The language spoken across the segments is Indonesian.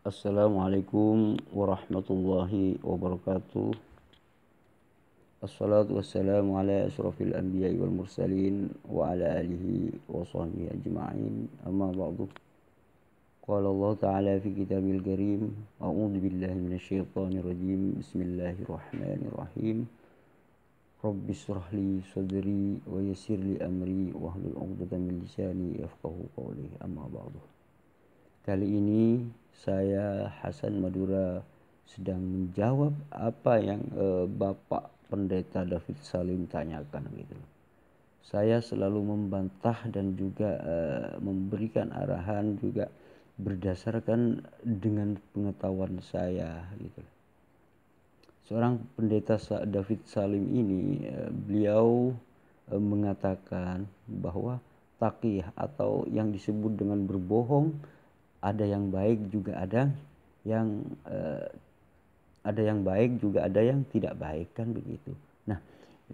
Assalamualaikum warahmatullahi wabarakatuh. Assalatu wassalamu ala asyrafil anbiya'i wal mursalin wa ala alihi wa sahbihi ajma'in. Amma ba'du. Qala Allah ta'ala fi kitabil karim, a'udzu billahi minasyaitonir rajim. Bismillahirrahmanirrahim. Rabbi shrah li sadri wa yassir li amri wahlul 'uqdatam min lisani yafqahu qawli. Amma ba'du. Kali ini saya Hasan Madura sedang menjawab apa yang Bapak Pendeta David Salim tanyakan gitu. Saya selalu membantah dan juga memberikan arahan juga berdasarkan dengan pengetahuan saya gitu. Seorang pendeta David Salim ini beliau mengatakan bahwa taqiyah atau yang disebut dengan berbohong ada yang baik juga ada yang baik juga ada yang tidak baik, kan begitu. Nah,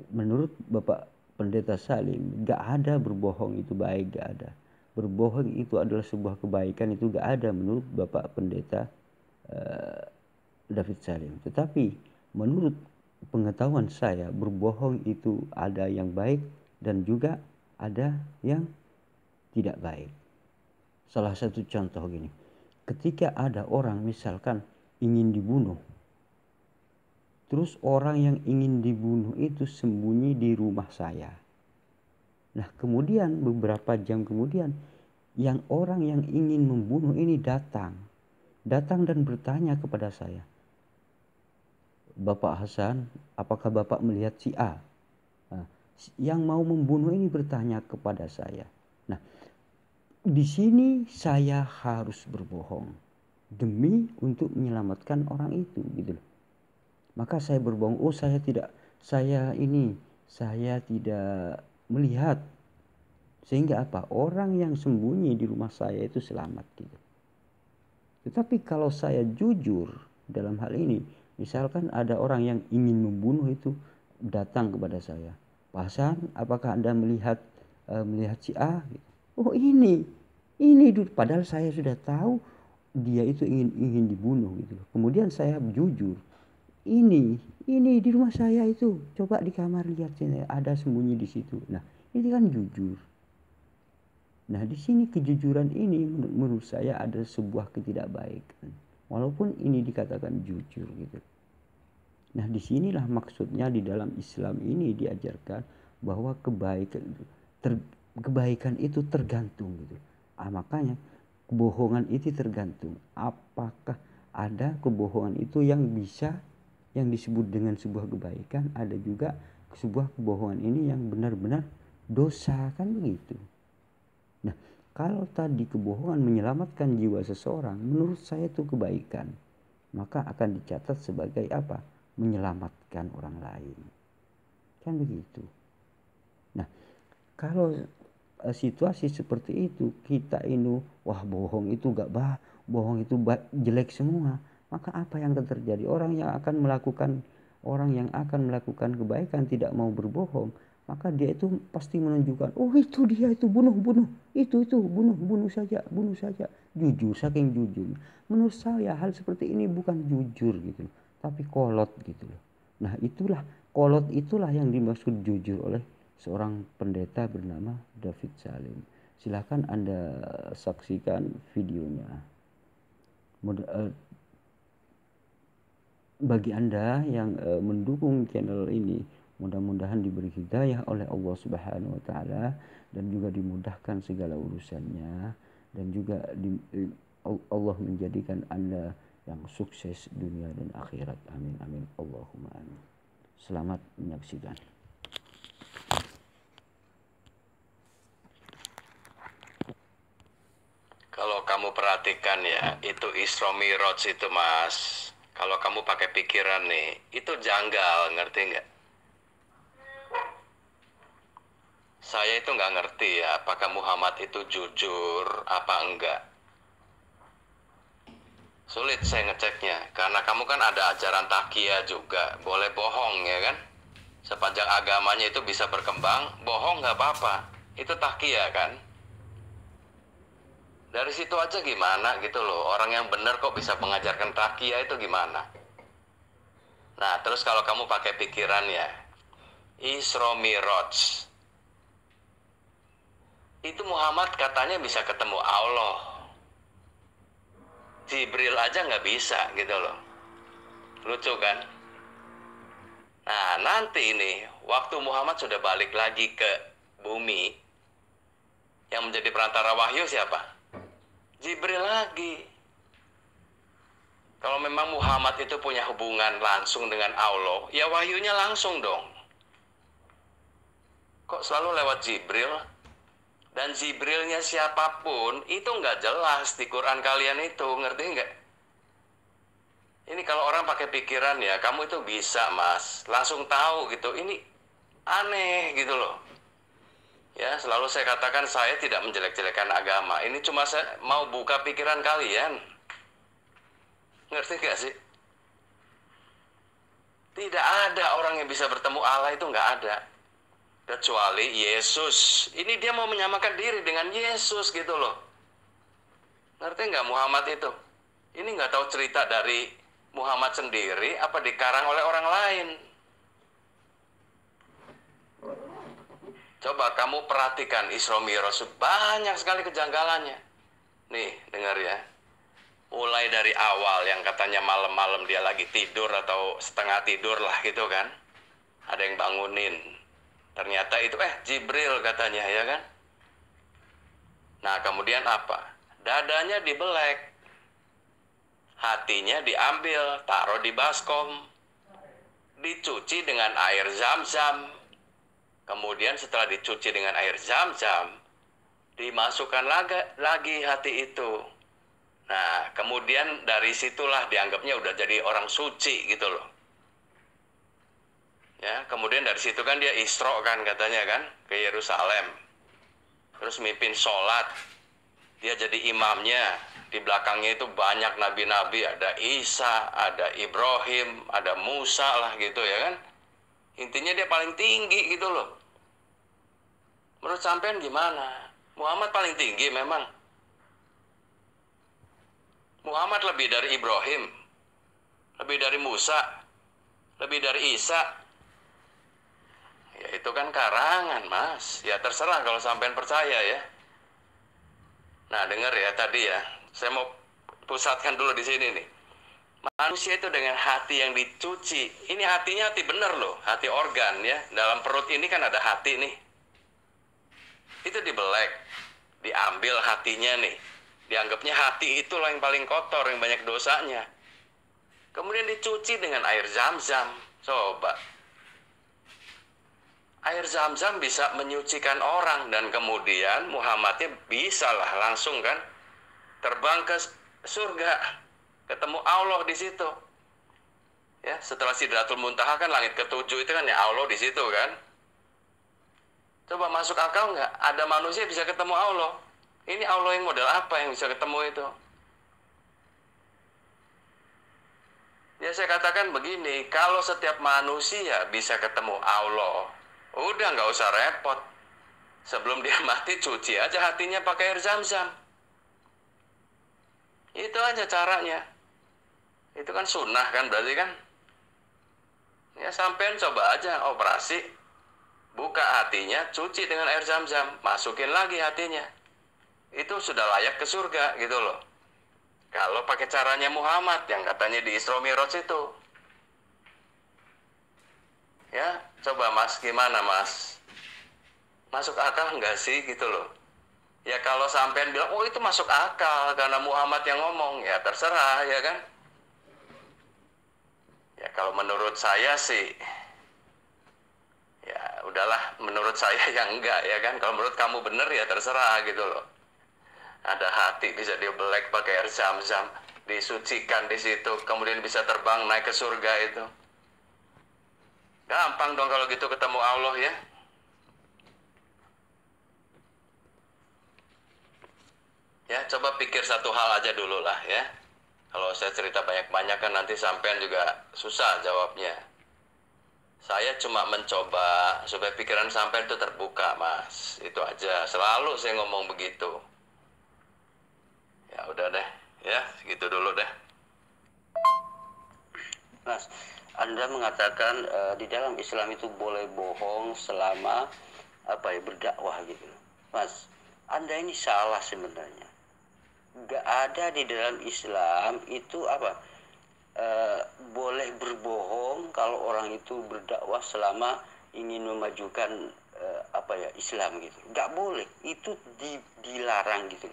menurut Bapak Pendeta Salim, gak ada berbohong itu baik, gak ada. Berbohong itu adalah sebuah kebaikan, itu gak ada menurut Bapak Pendeta David Salim. Tetapi menurut pengetahuan saya, berbohong itu ada yang baik dan juga ada yang tidak baik. Salah satu contoh gini, ketika ada orang misalkan ingin dibunuh, terus orang yang ingin dibunuh itu sembunyi di rumah saya. Nah, kemudian beberapa jam kemudian orang yang ingin membunuh ini datang dan bertanya kepada saya, Bapak Hasan, apakah Bapak melihat si A? Nah, yang mau membunuh ini bertanya kepada saya. Nah, di sini saya harus berbohong demi untuk menyelamatkan orang itu gitu loh. Maka saya berbohong, saya tidak melihat. Sehingga apa? Orang yang sembunyi di rumah saya itu selamat gitu. Tetapi kalau saya jujur dalam hal ini, misalkan ada orang yang ingin membunuh itu datang kepada saya, Pak Hasan, apakah Anda melihat si A? Gitu. Oh ini padahal saya sudah tahu dia itu ingin dibunuh gitu. Kemudian saya jujur, ini di rumah saya itu, coba di kamar lihat sini ada sembunyi di situ. Nah, ini kan jujur. Nah, di sini kejujuran ini menurut saya ada sebuah ketidakbaikan, walaupun ini dikatakan jujur gitu. Nah, disinilah maksudnya di dalam Islam ini diajarkan bahwa kebaikan itu tergantung gitu. Makanya kebohongan itu tergantung. Apakah ada kebohongan itu yang disebut dengan sebuah kebaikan, ada juga sebuah kebohongan ini yang benar-benar dosa, kan begitu. Nah, kalau tadi kebohongan menyelamatkan jiwa seseorang, menurut saya itu kebaikan, maka akan dicatat sebagai apa? Menyelamatkan orang lain, kan begitu. Nah, kalau situasi seperti itu kita ini bohong itu jelek semua, maka apa yang akan terjadi? Orang yang akan melakukan kebaikan tidak mau berbohong, maka dia itu pasti menunjukkan, itu dia itu bunuh itu bunuh saja, jujur, saking jujur. Menurut saya hal seperti ini bukan jujur gitu, tapi kolot gitu loh. Nah, kolot itulah yang dimaksud jujur oleh seorang pendeta bernama David Salim. Silakan Anda saksikan videonya. Bagi Anda yang mendukung channel ini, mudah-mudahan diberi hidayah oleh Allah Subhanahu wa taala dan juga dimudahkan segala urusannya, dan juga Allah menjadikan Anda yang sukses dunia dan akhirat. Amin amin Allahumma amin. Selamat menyaksikan. Kalau kamu perhatikan ya, itu Isra Miraj itu, Mas. Kalau kamu pakai pikiran nih, itu janggal, ngerti nggak? Saya itu nggak ngerti ya, apakah Muhammad itu jujur apa enggak. Sulit saya ngeceknya, karena kamu kan ada ajaran taqiyah juga, boleh bohong ya kan? Sepanjang agamanya itu bisa berkembang, bohong nggak apa-apa. Itu taqiyah kan? Dari situ aja gimana gitu loh. Orang yang benar kok bisa mengajarkan taqiyah itu gimana? Nah, terus kalau kamu pakai pikiran ya, Isra Miraj. Itu Muhammad katanya bisa ketemu Allah. Jibril aja nggak bisa gitu loh. Lucu kan? Nah, nanti ini, waktu Muhammad sudah balik lagi ke bumi, yang menjadi perantara wahyu siapa? Jibril lagi. Kalau memang Muhammad itu punya hubungan langsung dengan Allah, ya wahyunya langsung dong. Kok selalu lewat Jibril? Dan Jibrilnya siapapun, itu nggak jelas di Quran kalian itu, ngerti nggak? Ini kalau orang pakai pikiran ya, kamu itu bisa mas, langsung tahu gitu, ini aneh gitu loh. Ya, selalu saya katakan saya tidak menjelek-jelekan agama. Ini cuma saya mau buka pikiran kalian. Ngerti gak sih? Tidak ada orang yang bisa bertemu Allah itu nggak ada. Kecuali Yesus. Ini dia mau menyamakan diri dengan Yesus gitu loh. Ngerti nggak Muhammad itu? Ini nggak tahu cerita dari Muhammad sendiri apa dikarang oleh orang lain. Coba kamu perhatikan Isra Mi'raj, banyak sekali kejanggalannya. Nih, dengar ya. Mulai dari awal yang katanya malam-malam dia lagi tidur atau setengah tidur lah gitu kan. Ada yang bangunin. Ternyata itu Jibril katanya ya kan. Nah, kemudian apa? Dadanya dibelek. Hatinya diambil, taruh di baskom. Dicuci dengan air Zam-Zam. Kemudian setelah dicuci dengan air Zam-Zam, dimasukkan lagi hati itu. Nah, kemudian dari situlah dianggapnya udah jadi orang suci gitu loh. Ya, kemudian dari situ kan dia Isra kan katanya kan ke Yerusalem. Terus mimpin sholat. Dia jadi imamnya. Di belakangnya itu banyak nabi-nabi, ada Isa, ada Ibrahim, ada Musa lah gitu ya kan. Intinya dia paling tinggi gitu loh. Menurut sampean gimana? Muhammad paling tinggi memang. Muhammad lebih dari Ibrahim, lebih dari Musa, lebih dari Isa. Ya itu kan karangan mas. Ya terserah kalau sampean percaya ya. Nah dengar ya tadi ya. Saya mau pusatkan dulu di sini nih. Manusia itu dengan hati yang dicuci. Ini hatinya hati bener loh, hati organ ya. Dalam perut ini kan ada hati nih. Itu dibelek, diambil hatinya nih. Dianggapnya hati itulah yang paling kotor, yang banyak dosanya. Kemudian dicuci dengan air Zam-Zam. Coba. Air Zam-Zam bisa menyucikan orang. Dan kemudian Muhammadnya bisa lah langsung kan terbang ke surga. Ketemu Allah di situ. Ya, setelah Sidratul Muntaha kan langit ketujuh itu kan ya Allah di situ kan. Coba masuk akal nggak? Ada manusia bisa ketemu Allah. Ini Allah yang model apa yang bisa ketemu itu? Ya saya katakan begini, kalau setiap manusia bisa ketemu Allah, udah nggak usah repot. Sebelum dia mati cuci aja hatinya pakai air Zam-Zam. Itu aja caranya. Itu kan sunnah kan berarti kan. Ya sampean coba aja operasi. Buka hatinya, cuci dengan air Zam-Zam. Masukin lagi hatinya. Itu sudah layak ke surga gitu loh. Kalau pakai caranya Muhammad yang katanya di Isra Mi'raj itu. Ya, coba mas, gimana mas? Masuk akal nggak sih gitu loh. Ya kalau sampean bilang, oh itu masuk akal karena Muhammad yang ngomong, ya terserah ya kan. Ya kalau menurut saya sih, ya udahlah menurut saya yang enggak ya kan. Kalau menurut kamu bener ya terserah gitu loh. Ada hati bisa dibelek pakai air Zam-Zam, disucikan di situ, kemudian bisa terbang naik ke surga itu. Gampang dong kalau gitu ketemu Allah ya. Ya, coba pikir satu hal aja dulu lah ya. Kalau saya cerita banyak-banyak kan nanti sampean juga susah jawabnya. Saya cuma mencoba supaya pikiran sampean itu terbuka, Mas. Itu aja. Selalu saya ngomong begitu. Ya, segitu dulu deh. Mas, Anda mengatakan di dalam Islam itu boleh bohong selama berdakwah gitu. Mas, Anda ini salah sebenarnya. Gak ada di dalam Islam itu boleh berbohong kalau orang itu berdakwah selama ingin memajukan Islam gitu. Gak boleh, itu dilarang gitu.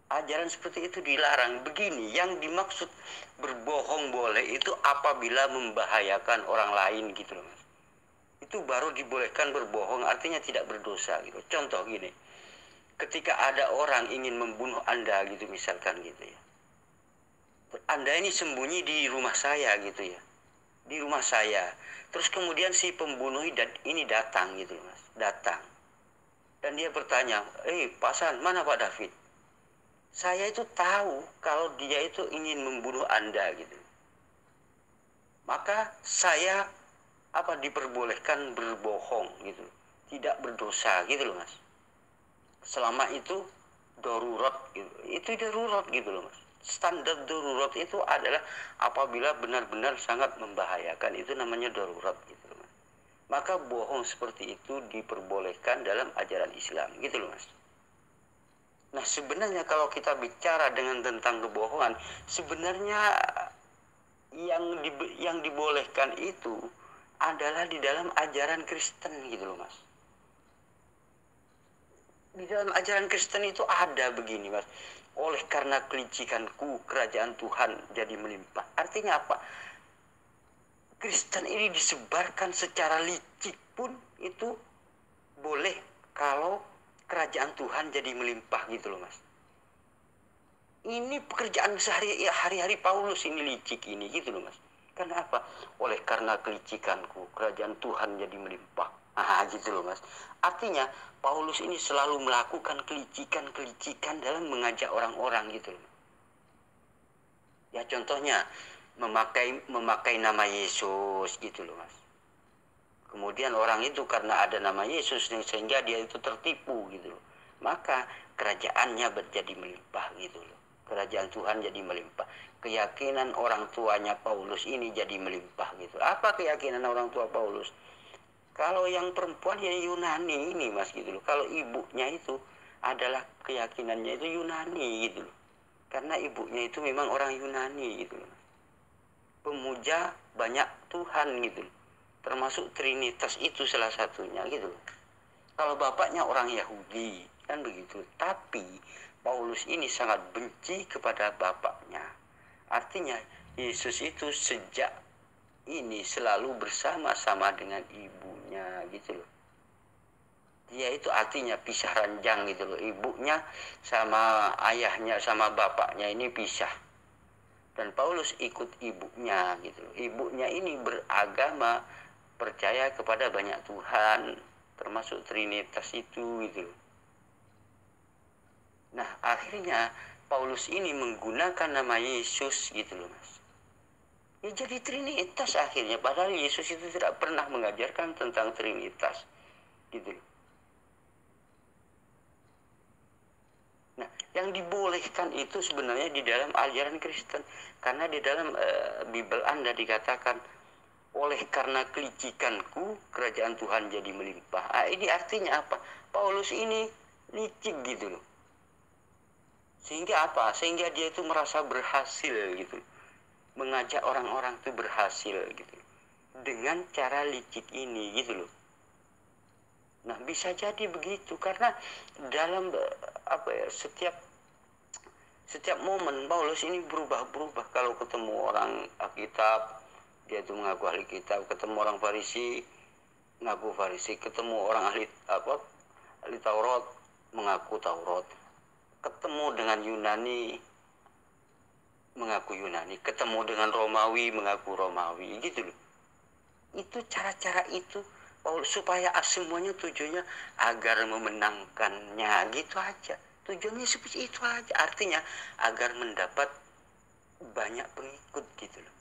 Ajaran seperti itu dilarang. Begini, yang dimaksud berbohong boleh itu apabila membahayakan orang lain gitu loh Mas. Itu baru dibolehkan berbohong, artinya tidak berdosa gitu. Contoh gini, ketika ada orang ingin membunuh Anda gitu misalkan gitu ya. Anda ini sembunyi di rumah saya gitu ya. Di rumah saya. Terus kemudian si pembunuh ini datang gitu loh Mas. Datang. Dan dia bertanya, Pak Hasan, mana Pak David? Saya itu tahu kalau dia itu ingin membunuh Anda gitu. Maka saya diperbolehkan berbohong gitu. Tidak berdosa gitu loh Mas. Selama itu darurat gitu. Itu darurat gitu loh Mas. Standar darurat itu adalah apabila benar-benar sangat membahayakan, itu namanya darurat gitu loh Mas. Maka bohong seperti itu diperbolehkan dalam ajaran Islam gitu loh Mas. Nah sebenarnya kalau kita bicara dengan tentang kebohongan, sebenarnya yang dibolehkan itu adalah di dalam ajaran Kristen gitu loh Mas. Di dalam ajaran Kristen itu ada begini Mas. Oleh karena kelicikanku kerajaan Tuhan jadi melimpah. Artinya apa? Kristen ini disebarkan secara licik pun itu boleh kalau kerajaan Tuhan jadi melimpah gitu loh Mas. Ini pekerjaan hari-hari Paulus ini licik ini gitu loh Mas. Karena apa? Oleh karena kelicikanku kerajaan Tuhan jadi melimpah. Gitu loh Mas. Artinya Paulus ini selalu melakukan kelicikan dalam mengajak orang-orang gitu loh. Ya contohnya memakai nama Yesus gitu loh Mas. Kemudian orang itu karena ada nama Yesus sehingga dia itu tertipu gitu loh. Maka kerajaannya menjadi melimpah gitu loh. Kerajaan Tuhan jadi melimpah. Keyakinan orang tuanya Paulus ini jadi melimpah gitu. Apa keyakinan orang tua Paulus? Kalau yang perempuan ya Yunani ini Mas gitu loh. Kalau ibunya itu adalah keyakinannya itu Yunani gitu loh. Karena ibunya itu memang orang Yunani gitu loh. Pemuja banyak Tuhan gitu loh. Termasuk Trinitas itu salah satunya gitu. Kalau bapaknya orang Yahudi kan begitu. Tapi Paulus ini sangat benci kepada bapaknya. Artinya Yesus itu sejak ini selalu bersama-sama dengan ibunya gitu loh. Dia itu artinya pisah ranjang gitu loh. Ibunya sama ayahnya sama bapaknya ini pisah. Dan Paulus ikut ibunya gitu loh. Ibunya ini beragama, percaya kepada banyak Tuhan, termasuk Trinitas itu gitu. Nah akhirnya Paulus ini menggunakan nama Yesus gitu loh Mas. Ya jadi Trinitas akhirnya, padahal Yesus itu tidak pernah mengajarkan tentang Trinitas gitu loh. Nah yang dibolehkan itu sebenarnya di dalam ajaran Kristen. Karena di dalam Bible Anda dikatakan oleh karena kelicikanku kerajaan Tuhan jadi melimpah. Ini artinya apa? Paulus ini licik gitu loh. Sehingga apa? Sehingga dia itu merasa berhasil gitu. Mengajak orang-orang itu berhasil gitu. Dengan cara licik ini gitu loh. Nah bisa jadi begitu karena dalam setiap momen Paulus ini berubah-berubah. Kalau ketemu orang Alkitab, dia itu mengaku ahli kitab. Ketemu orang Farisi, mengaku Farisi. Ketemu orang ahli Taurat, mengaku Taurat. Ketemu dengan Yunani, mengaku Yunani. Ketemu dengan Romawi, mengaku Romawi gitu loh. Itu cara-cara itu Paulus supaya semuanya tujuannya agar memenangkannya gitu aja. Tujuannya seperti itu aja. Artinya agar mendapat banyak pengikut gitu loh.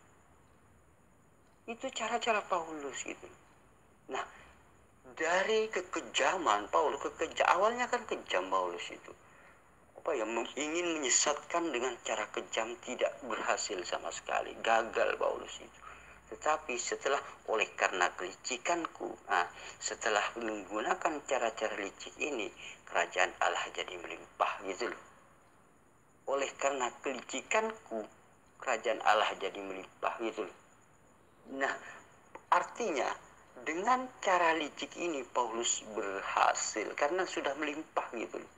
Itu cara-cara Paulus gitu. Nah, dari kekejaman Paulus, awalnya kan kejam Paulus itu. ingin menyesatkan dengan cara kejam, tidak berhasil sama sekali, gagal Paulus itu. Tetapi setelah oleh karena kelicikanku, setelah menggunakan cara-cara licik ini, kerajaan Allah jadi melimpah gitu loh. Oleh karena kelicikanku, kerajaan Allah jadi melimpah gitu loh. Nah, artinya dengan cara licik ini Paulus berhasil karena sudah melimpah gitu loh.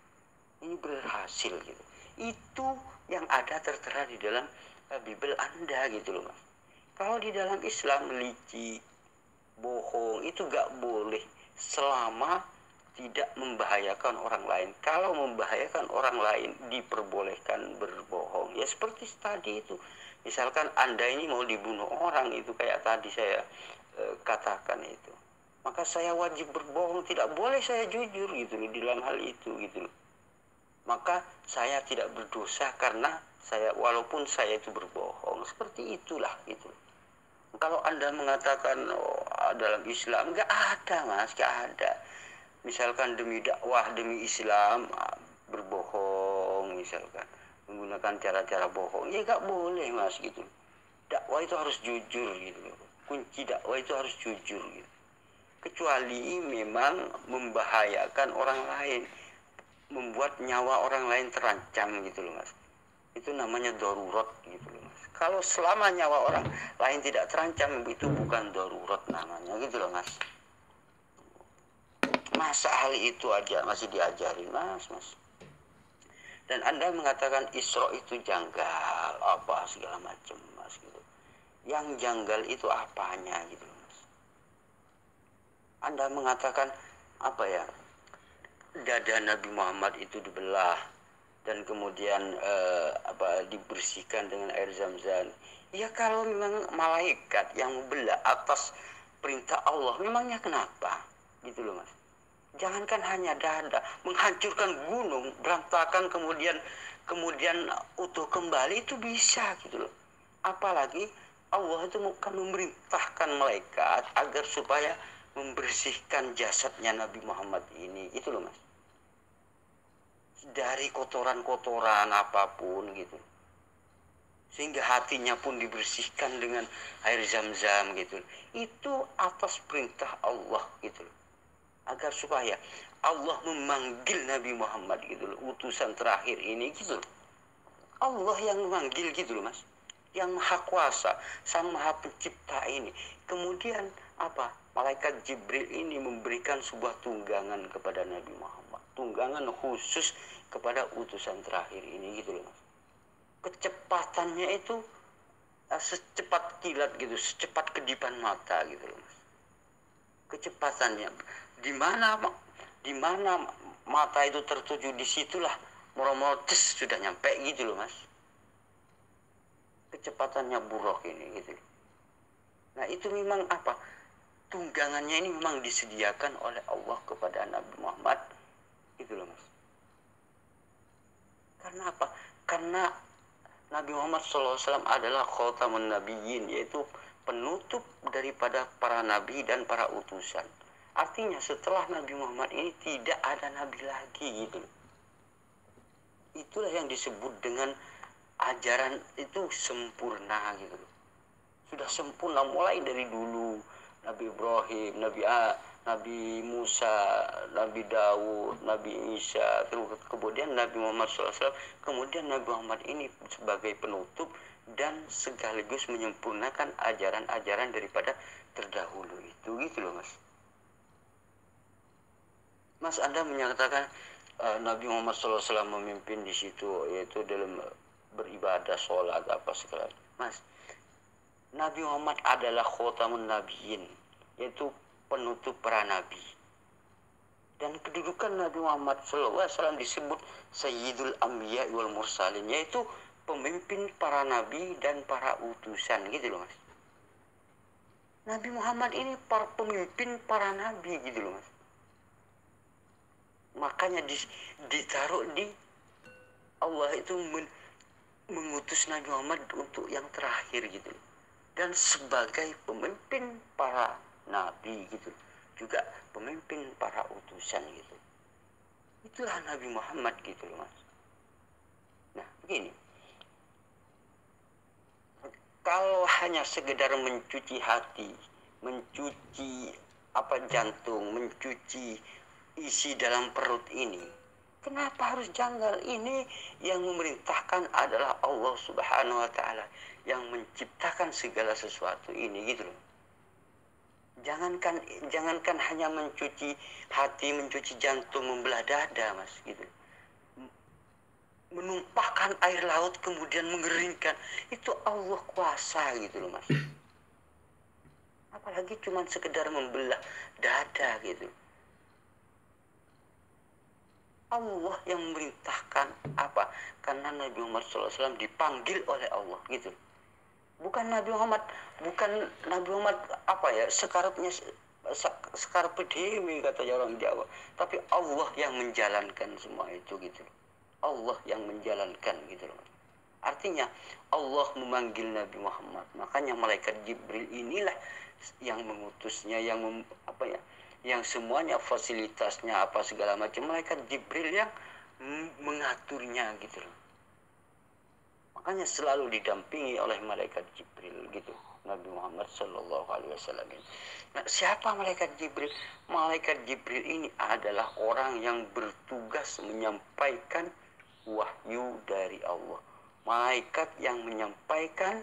Ini berhasil gitu. Itu yang ada tertera di dalam Bible Anda gitu loh Mas. Kalau di dalam Islam licik, bohong itu gak boleh selama tidak membahayakan orang lain. Kalau membahayakan orang lain diperbolehkan berbohong. Ya seperti tadi itu. Misalkan Anda ini mau dibunuh orang, itu kayak tadi saya katakan itu. Maka saya wajib berbohong, tidak boleh saya jujur gitu loh di dalam hal itu gitu loh. Maka saya tidak berdosa karena walaupun saya itu berbohong. Seperti itulah gitu. Kalau Anda mengatakan dalam Islam, nggak ada Mas, nggak ada. Misalkan demi dakwah, demi Islam, berbohong misalkan. Menggunakan cara-cara bohong, ya nggak boleh Mas gitu. Dakwah itu harus jujur gitu. Kunci dakwah itu harus jujur gitu. Kecuali memang membahayakan orang lain, membuat nyawa orang lain terancam gitu loh Mas. Itu namanya darurat gitu loh Mas. Kalau selama nyawa orang lain tidak terancam, itu bukan darurat namanya gitu loh Mas. Masa hal itu aja masih diajarin Mas. Dan Anda mengatakan Isra itu janggal, apa segala macam Mas gitu. Yang janggal itu apanya gitu loh Mas. Anda mengatakan dada Nabi Muhammad itu dibelah dan kemudian dibersihkan dengan air zam-zam. Ya kalau memang malaikat yang membelah atas perintah Allah, memangnya kenapa? Gitu loh Mas. Jangankan hanya dada, menghancurkan gunung, berantakan kemudian utuh kembali itu bisa gitu loh. Apalagi Allah itu akan memerintahkan malaikat agar supaya membersihkan jasadnya Nabi Muhammad ini. Itu loh Mas. Dari kotoran-kotoran apapun gitu, sehingga hatinya pun dibersihkan dengan air zam-zam gitu. Itu atas perintah Allah gitu loh, agar supaya Allah memanggil Nabi Muhammad gitu loh, utusan terakhir ini gitu loh. Allah yang memanggil gitu loh Mas, yang maha kuasa, sang maha pencipta ini. Kemudian malaikat Jibril ini memberikan sebuah tunggangan kepada Nabi Muhammad, tunggangan khusus kepada utusan terakhir ini gitu loh Mas. Kecepatannya itu secepat kilat gitu, secepat kedipan mata gitu loh Mas. Kecepatannya di mana mata itu tertuju, disitulah moro-moro sudah nyampe gitu loh Mas. Kecepatannya buruk ini gitu. Nah itu memang tunggangannya ini memang disediakan oleh Allah kepada Nabi Muhammad gitu loh Mas. Karena apa? Karena Nabi Muhammad SAW adalah khatamun nabiyyin, yaitu penutup daripada para nabi dan para utusan. Artinya setelah Nabi Muhammad ini tidak ada nabi lagi gitu. Itulah yang disebut dengan ajaran itu sempurna gitu. Sudah sempurna mulai dari dulu Nabi Ibrahim, Nabi Musa, Nabi Daud, Nabi Isa, kemudian Nabi Muhammad SAW, kemudian Nabi Muhammad ini sebagai penutup dan sekaligus menyempurnakan ajaran-ajaran daripada terdahulu itu gitu loh Mas. Mas Anda menyatakan Nabi Muhammad SAW memimpin di situ, yaitu dalam beribadah, sholat, apa segala. Mas, Nabi Muhammad adalah khotamun nabiyyin, yaitu penutup para nabi. Dan kedudukan Nabi Muhammad SAW disebut Sayyidul Anbiya wal Mursalin, yaitu pemimpin para nabi dan para utusan gitu loh Mas. Nabi Muhammad ini pemimpin para nabi gitu loh Mas. Makanya ditaruh di Allah itu mengutus Nabi Muhammad untuk yang terakhir gitu loh. Dan sebagai pemimpin para nabi gitu, juga pemimpin para utusan gitu. Itulah Nabi Muhammad gitu loh Mas. Gini, kalau hanya sekedar mencuci hati, mencuci jantung, mencuci isi dalam perut ini, kenapa harus janggal? Ini yang memerintahkan adalah Allah Subhanahu wa taala yang menciptakan segala sesuatu ini, gitu loh. Jangankan hanya mencuci hati, mencuci jantung, membelah dada, Mas, gitu. Menumpahkan air laut kemudian mengeringkan, itu Allah kuasa, gitu loh, Mas. Apalagi cuma sekedar membelah dada, gitu. Allah yang memerintahkan apa? Karena Nabi Muhammad SAW dipanggil oleh Allah, gitu. Bukan Nabi Muhammad sekarapnya sekarap dewi, kata orang Jawa, tapi Allah yang menjalankan semua itu, gitu. Allah yang menjalankan, gitu loh. Artinya Allah memanggil Nabi Muhammad, makanya malaikat Jibril inilah yang mengutusnya, yang semuanya fasilitasnya apa segala macam, malaikat Jibril yang mengaturnya, gitu loh. Makanya selalu didampingi oleh malaikat Jibril, gitu, Nabi Muhammad Shallallahu Alaihi Wasallam. Nah, siapa malaikat Jibril? Malaikat Jibril ini adalah orang yang bertugas menyampaikan wahyu dari Allah. Malaikat yang menyampaikan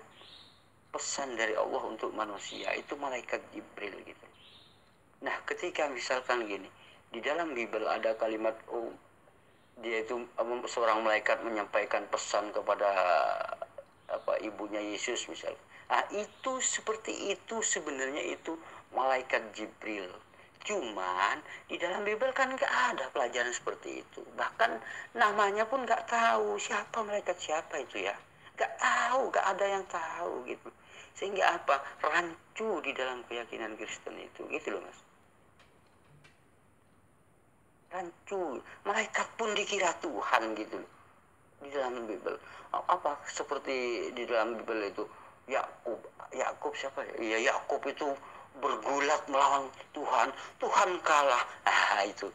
pesan dari Allah untuk manusia, itu malaikat Jibril, gitu. Nah, ketika misalkan gini, di dalam Bible ada kalimat dia itu seorang malaikat menyampaikan pesan kepada ibunya Yesus misalnya. Nah, itu seperti itu sebenarnya itu malaikat Jibril. Cuman di dalam Bible kan nggak ada pelajaran seperti itu. Bahkan namanya pun nggak tahu siapa malaikat siapa itu ya. Nggak tahu, nggak ada yang tahu, gitu. Sehingga rancu di dalam keyakinan Kristen itu, gitu loh, Mas. Rancu, malaikat pun dikira Tuhan, gitu loh. Di dalam Bible seperti di dalam Bible itu Yakub siapa ya? Iya, Yakub itu bergulat melawan Tuhan kalah. Itu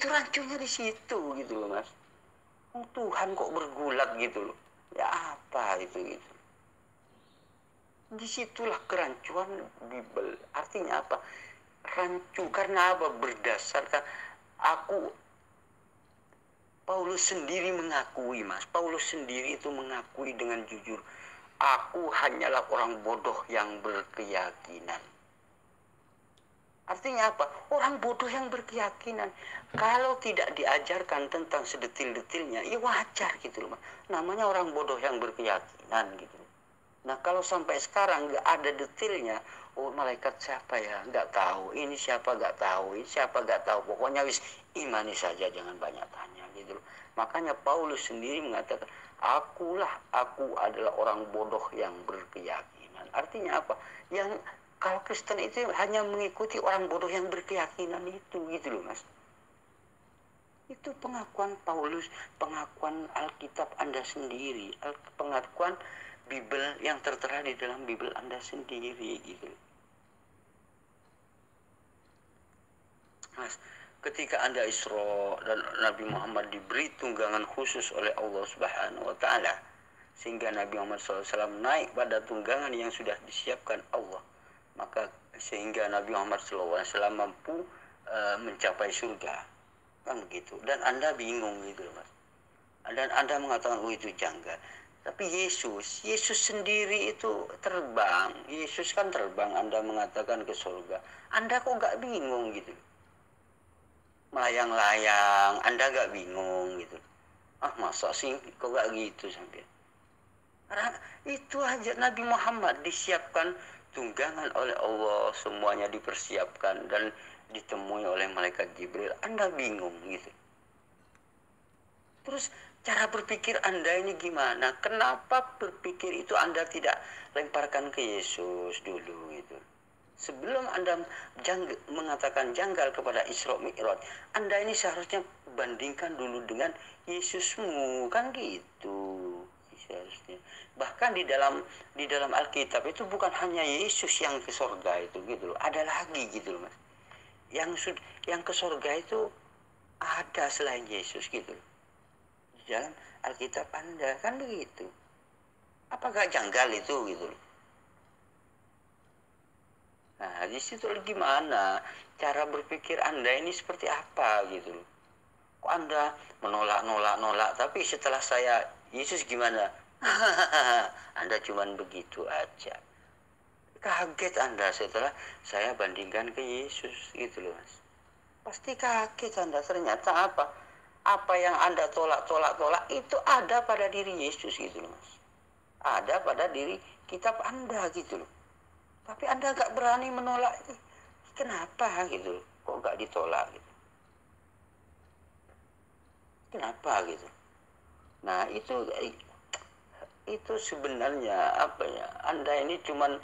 rancunya di situ, gitu loh, Mas. Tuhan kok bergulat, gitu loh. Ya apa itu, gitu. Disitulah kerancuan Bible. Artinya apa? Rancu karena apa? Berdasarkan Paulus sendiri mengakui, Mas. Paulus sendiri itu mengakui dengan jujur, aku hanyalah orang bodoh yang berkeyakinan. Artinya apa? Orang bodoh yang berkeyakinan. Kalau tidak diajarkan tentang sedetil-detilnya, ya wajar, gitu loh. Namanya orang bodoh yang berkeyakinan, gitu. Nah, kalau sampai sekarang nggak ada detailnya, malaikat siapa ya? Nggak tahu. Ini siapa nggak tahu. Ini siapa nggak tahu. Pokoknya imani saja, jangan banyak tanya, gitu loh. Makanya Paulus sendiri mengatakan, aku adalah orang bodoh yang berkeyakinan. Artinya apa? Kalau Kristen itu hanya mengikuti orang bodoh yang berkeyakinan itu, gitu loh, Mas. Itu pengakuan Paulus, pengakuan Alkitab Anda sendiri, pengakuan Bible yang tertera di dalam Bible Anda sendiri, gitu. Mas, ketika Anda Isra dan Nabi Muhammad diberi tunggangan khusus oleh Allah Subhanahu wa taala, sehingga Nabi Muhammad SAW naik pada tunggangan yang sudah disiapkan Allah, maka sehingga Nabi Muhammad SAW mampu mencapai surga, kan begitu. Dan Anda bingung, gitu, Mas. Dan Anda mengatakan, itu janggal. Tapi Yesus sendiri itu terbang. Yesus kan terbang, Anda mengatakan ke surga. Anda kok nggak bingung, gitu? Melayang-layang, Anda nggak bingung, gitu? Masa sih kok nggak gitu sampai? Karena itu aja Nabi Muhammad disiapkan tunggangan oleh Allah, semuanya dipersiapkan dan ditemui oleh malaikat Jibril. Anda bingung, gitu? Terus cara berpikir Anda ini gimana? Kenapa berpikir itu Anda tidak lemparkan ke Yesus dulu, gitu? Sebelum Anda mengatakan janggal kepada Isra Mi'raj, Anda ini seharusnya bandingkan dulu dengan Yesusmu, kan gitu. Seharusnya. Bahkan di dalam Alkitab itu bukan hanya Yesus yang ke surga itu, gitu loh. Ada lagi, gitu loh, Mas. Yang ke surga itu ada selain Yesus, gitu loh. Alkitab Anda, kan begitu. Apakah janggal itu gitu loh. Nah, di situ gimana cara berpikir Anda ini seperti apa gitu loh. Kok Anda menolak, tapi setelah saya Yesus gimana? Anda cuman begitu aja. Kaget Anda setelah saya bandingkan ke Yesus gitu loh, Mas. Pasti kaget Anda, ternyata apa? Apa yang Anda tolak itu ada pada diri Yesus gitu loh, Mas. Ada pada diri kitab Anda gitu loh. Tapi Anda gak berani menolak. Kenapa gitu loh? Kok gak ditolak gitu? Kenapa gitu? Nah, itu sebenarnya apa ya? Anda ini cuman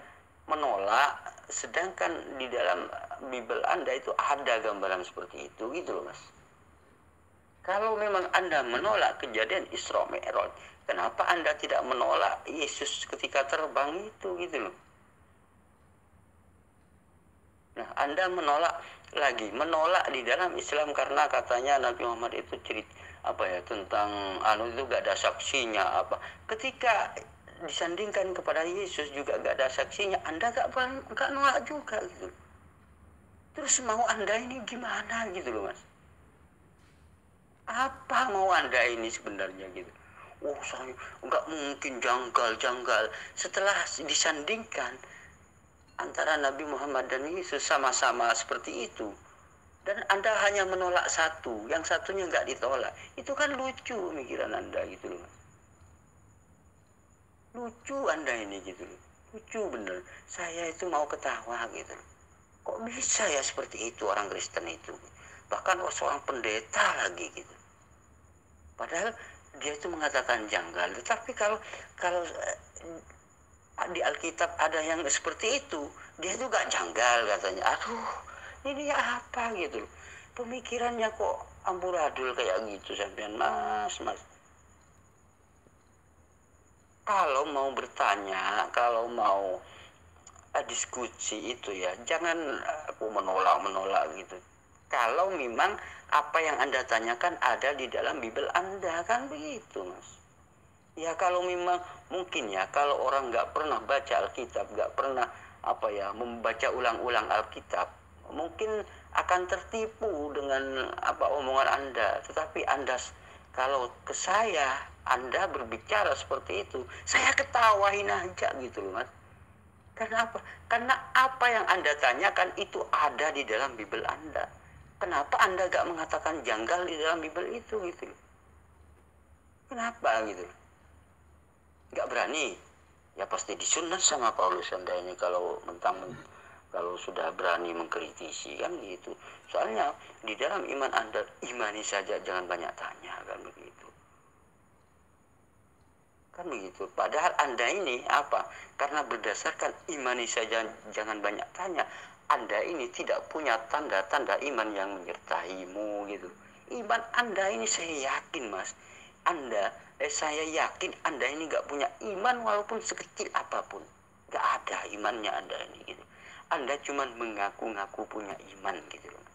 menolak, sedangkan di dalam Bible Anda itu ada gambaran seperti itu gitu loh, Mas. Kalau memang Anda menolak kejadian Isra Mi'raj, kenapa Anda tidak menolak Yesus ketika terbang itu gitu loh? Nah, Anda menolak di dalam Islam karena katanya Nabi Muhammad itu cerita tentang itu gak ada saksinya apa. Ketika disandingkan kepada Yesus juga gak ada saksinya, Anda gak nolak juga gitu. Terus mau Anda ini gimana gitu loh, Mas? Apa mau Anda ini sebenarnya gitu? Saya nggak mungkin, janggal. Setelah disandingkan antara Nabi Muhammad dan Yesus sama-sama seperti itu, dan Anda hanya menolak satu, yang satunya nggak ditolak, itu kan lucu pikiran Anda gitu loh, Mas. Lucu Anda ini gitu loh. Lucu bener. Saya itu mau ketawa gitu loh. Kok bisa ya seperti itu orang Kristen itu? Bahkan seorang pendeta lagi gitu. Padahal dia itu mengatakan janggal. Tapi kalau di Alkitab ada yang seperti itu, dia itu gak janggal katanya. Aduh, ini apa gitu loh. Pemikirannya kok amburadul kayak gitu sampean, Mas. Kalau mau bertanya, kalau mau diskusi itu ya, jangan aku menolak gitu. Kalau memang apa yang Anda tanyakan ada di dalam Bible Anda, kan begitu, Mas. Ya kalau memang mungkin ya, kalau orang nggak pernah baca Alkitab, nggak pernah membaca ulang-ulang Alkitab, mungkin akan tertipu dengan omongan Anda. Tetapi Anda, kalau ke saya, Anda berbicara seperti itu, saya ketawain aja gitu loh, Mas. Karena apa? Karena apa yang Anda tanyakan itu ada di dalam Bible Anda. Kenapa Anda gak mengatakan janggal di dalam Bible itu gitu loh? Kenapa gitu loh? Gak berani? Ya pasti disunat sama Paulus Anda ini kalau kalau sudah berani mengkritisi kan gitu. Soalnya di dalam iman Anda, imani saja jangan banyak tanya kan begitu. Kan begitu. Padahal Anda ini karena berdasarkan imani saja jangan banyak tanya, Anda ini tidak punya tanda-tanda iman yang menyertaimu gitu. Iman Anda ini saya yakin, Mas. Saya yakin Anda ini gak punya iman walaupun sekecil apapun. Gak ada imannya Anda ini gitu. Anda cuma mengaku-ngaku punya iman gitu loh.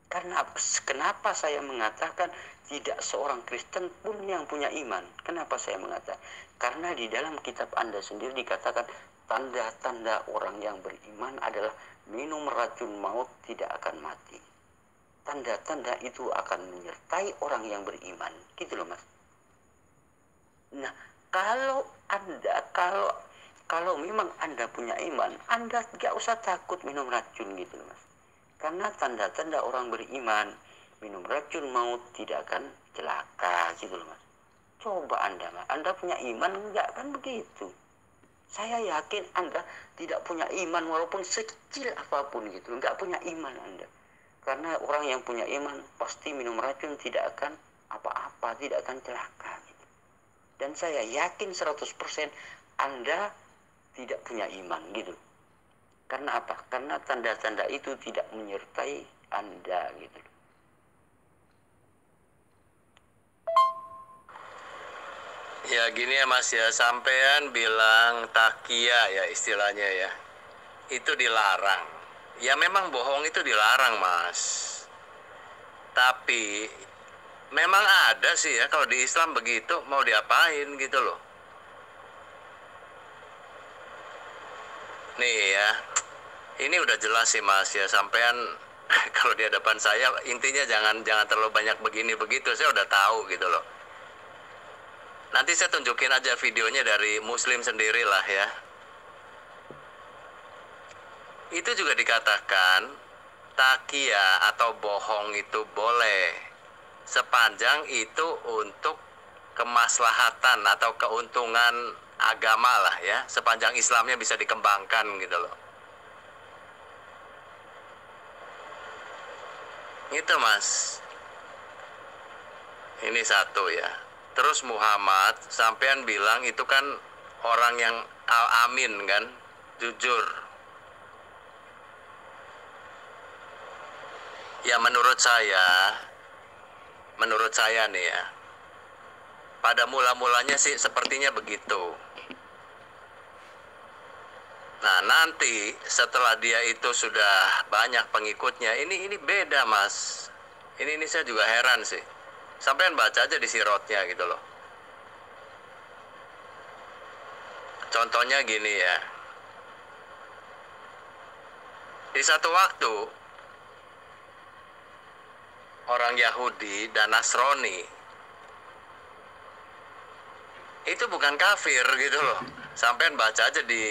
Karena kenapa saya mengatakan tidak seorang Kristen pun yang punya iman? Kenapa saya mengatakan? Karena di dalam kitab Anda sendiri dikatakan tanda-tanda orang yang beriman adalah minum racun maut tidak akan mati. Tanda-tanda itu akan menyertai orang yang beriman. Gitu loh, Mas. Nah, kalau memang Anda punya iman, Anda gak usah takut minum racun gitu loh, Mas. Karena tanda-tanda orang beriman, minum racun maut tidak akan celaka gitu loh, Mas. Coba Anda punya iman enggak kan begitu? Saya yakin Anda tidak punya iman walaupun sekecil apapun gitu. Enggak punya iman Anda. Karena orang yang punya iman pasti minum racun tidak akan apa-apa, tidak akan celaka gitu. Dan saya yakin 100% Anda tidak punya iman gitu. Karena apa? Karena tanda-tanda itu tidak menyertai Anda gitu. Ya gini ya Mas ya, sampean bilang takia ya istilahnya ya, itu dilarang. Ya memang bohong itu dilarang Mas. Tapi memang ada sih ya, kalau di Islam begitu, mau diapain gitu loh. Nih ya, ini udah jelas sih Mas ya, sampean kalau di hadapan saya intinya jangan terlalu banyak begini begitu, saya udah tahu gitu loh. Nanti saya tunjukin aja videonya dari Muslim sendiri lah ya. Itu juga dikatakan takia atau bohong itu boleh sepanjang itu untuk kemaslahatan atau keuntungan agama lah ya, sepanjang Islamnya bisa dikembangkan gitu loh. Itu Mas. Ini satu ya. Terus Muhammad sampean bilang itu kan orang yang amin kan, jujur. Ya menurut saya nih ya, pada mula-mulanya sih sepertinya begitu. Nah nanti setelah dia itu sudah banyak pengikutnya, ini beda Mas. Ini saya juga heran sih. Sampean baca aja di sirotnya gitu loh. Contohnya gini ya. Di satu waktu orang Yahudi dan Nasrani itu bukan kafir gitu loh. Sampean baca aja di